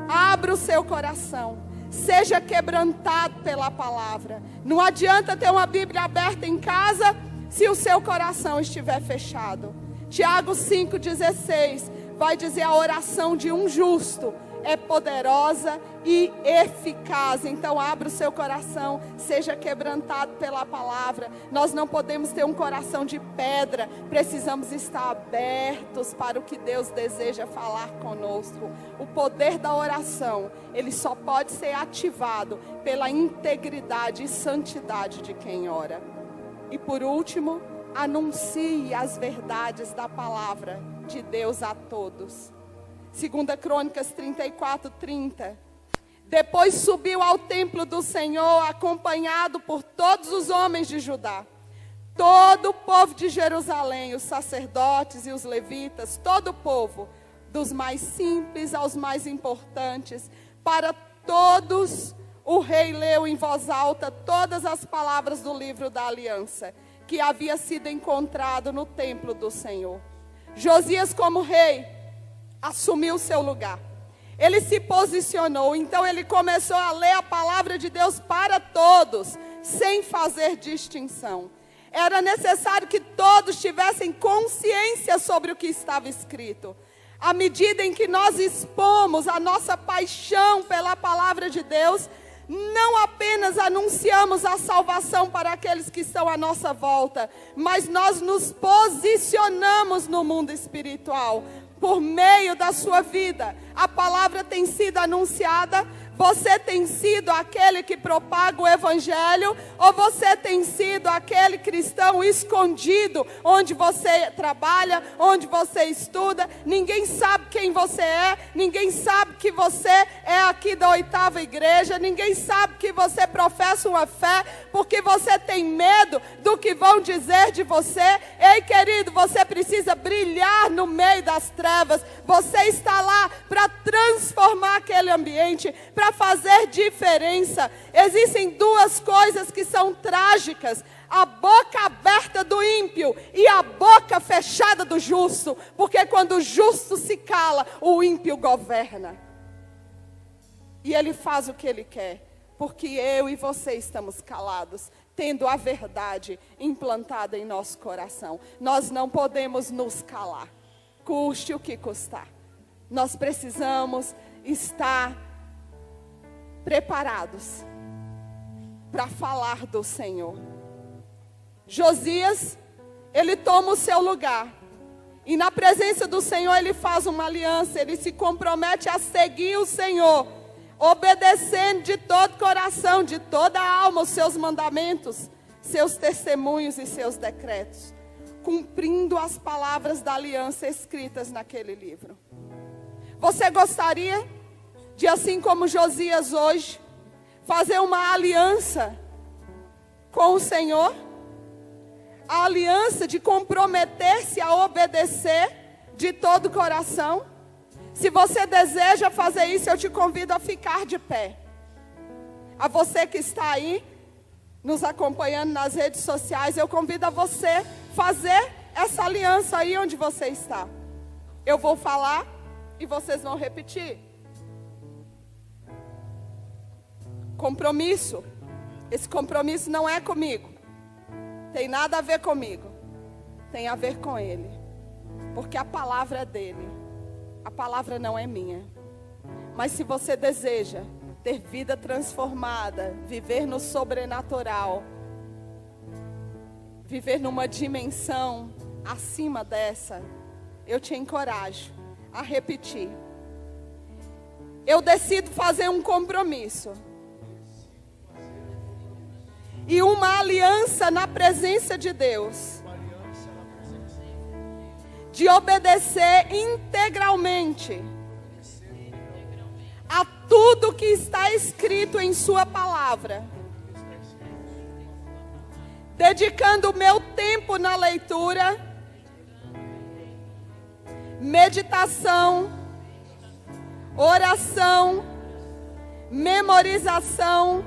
Abra o seu coração. Seja quebrantado pela palavra. Não adianta ter uma Bíblia aberta em casa se o seu coração estiver fechado. Tiago 5,16 vai dizer: a oração de um justo é poderosa e eficaz. Então abra o seu coração, seja quebrantado pela palavra. Nós não podemos ter um coração de pedra, precisamos estar abertos para o que Deus deseja falar conosco. O poder da oração, ele só pode ser ativado pela integridade e santidade de quem ora. E por último, anuncie as verdades da palavra de Deus a todos. 2 Crônicas 34:30. Depois subiu ao templo do Senhor, acompanhado por todos os homens de Judá, todo o povo de Jerusalém, os sacerdotes e os levitas, todo o povo, dos mais simples aos mais importantes. Para todos, o rei leu em voz alta todas as palavras do livro da aliança, que havia sido encontrado no templo do Senhor. Josias, como rei, assumiu seu lugar. Ele se posicionou, então ele começou a ler a palavra de Deus para todos, sem fazer distinção. Era necessário que todos tivessem consciência sobre o que estava escrito. À medida em que nós expomos a nossa paixão pela palavra de Deus, não apenas anunciamos a salvação para aqueles que estão à nossa volta, mas nós nos posicionamos no mundo espiritual. Por meio da sua vida, a palavra tem sido anunciada. Você tem sido aquele que propaga o evangelho, ou você tem sido aquele cristão escondido, onde você trabalha, onde você estuda, ninguém sabe quem você é, ninguém sabe que você é aqui da 8ª igreja, ninguém sabe que você professa uma fé, porque você tem medo do que vão dizer de você. Ei, querido, você precisa brilhar no meio das trevas. Você está lá para transformar aquele ambiente, para fazer diferença. Existem duas coisas que são trágicas: a boca aberta do ímpio e a boca fechada do justo, porque quando o justo se cala, o ímpio governa. E ele faz o que ele quer, porque eu e você estamos calados, tendo a verdade implantada em nosso coração. Nós não podemos nos calar, custe o que custar. Nós precisamos estar preparados para falar do Senhor. Josias, ele toma o seu lugar, e na presença do Senhor ele faz uma aliança. Ele se compromete a seguir o Senhor, obedecendo de todo coração, de toda a alma, os seus mandamentos, seus testemunhos e seus decretos, cumprindo as palavras da aliança escritas naquele livro. Você gostaria de, assim como Josias hoje, fazer uma aliança com o Senhor? A aliança de comprometer-se a obedecer de todo o coração? Se você deseja fazer isso, eu te convido a ficar de pé. A você que está aí, nos acompanhando nas redes sociais, eu convido a você fazer essa aliança aí onde você está. Eu vou falar e vocês vão repetir. Compromisso. Esse compromisso não é comigo. Tem nada a ver comigo. Tem a ver com Ele. Porque a palavra é dele. A palavra não é minha. Mas se você deseja ter vida transformada, viver no sobrenatural, viver numa dimensão acima dessa, eu te encorajo a repetir. Eu decido fazer um compromisso e uma aliança na presença de Deus, de obedecer integralmente a tudo que está escrito em sua palavra, dedicando o meu tempo na leitura, meditação, oração, memorização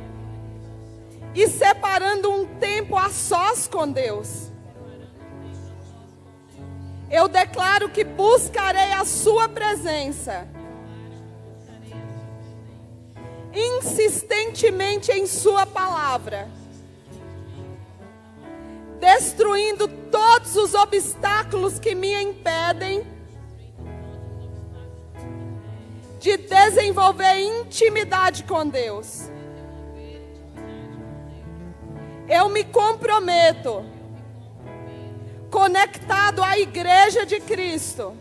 e separando um tempo a sós com Deus. Eu declaro que buscarei a sua presença insistentemente em sua palavra, destruindo todos os obstáculos que me impedem de desenvolver intimidade com Deus. Eu me comprometo, conectado à Igreja de Cristo,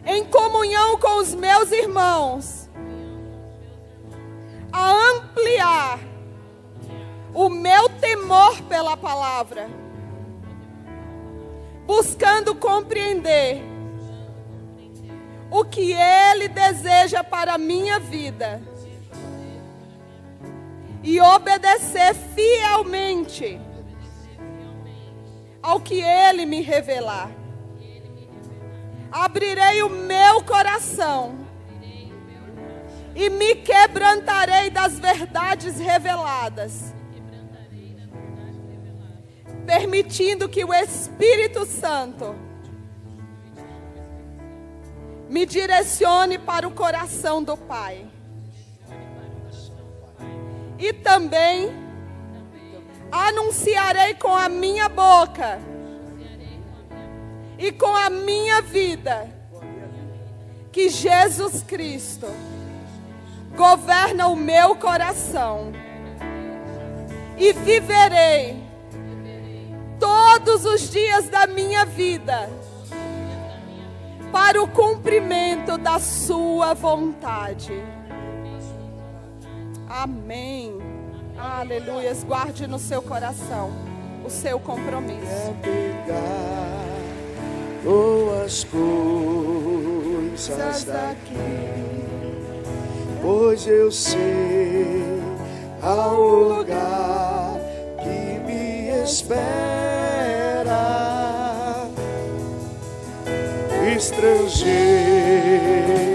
em comunhão com os meus irmãos, a ampliar o meu temor pela palavra, buscando compreender o que Ele deseja para a minha vida e obedecer fielmente ao que Ele me revelar. Abrirei o meu coração e me quebrantarei das verdades reveladas, permitindo que o Espírito Santo me direcione para o coração do Pai. E também anunciarei com a minha boca e com a minha vida que Jesus Cristo governa o meu coração, e viverei todos os dias da minha vida para o cumprimento da sua vontade. Amém. Aleluias. Guarde no seu coração o seu compromisso. Pegar boas coisas daqui, pois eu sei ao lugar que me espera. Estrangeiro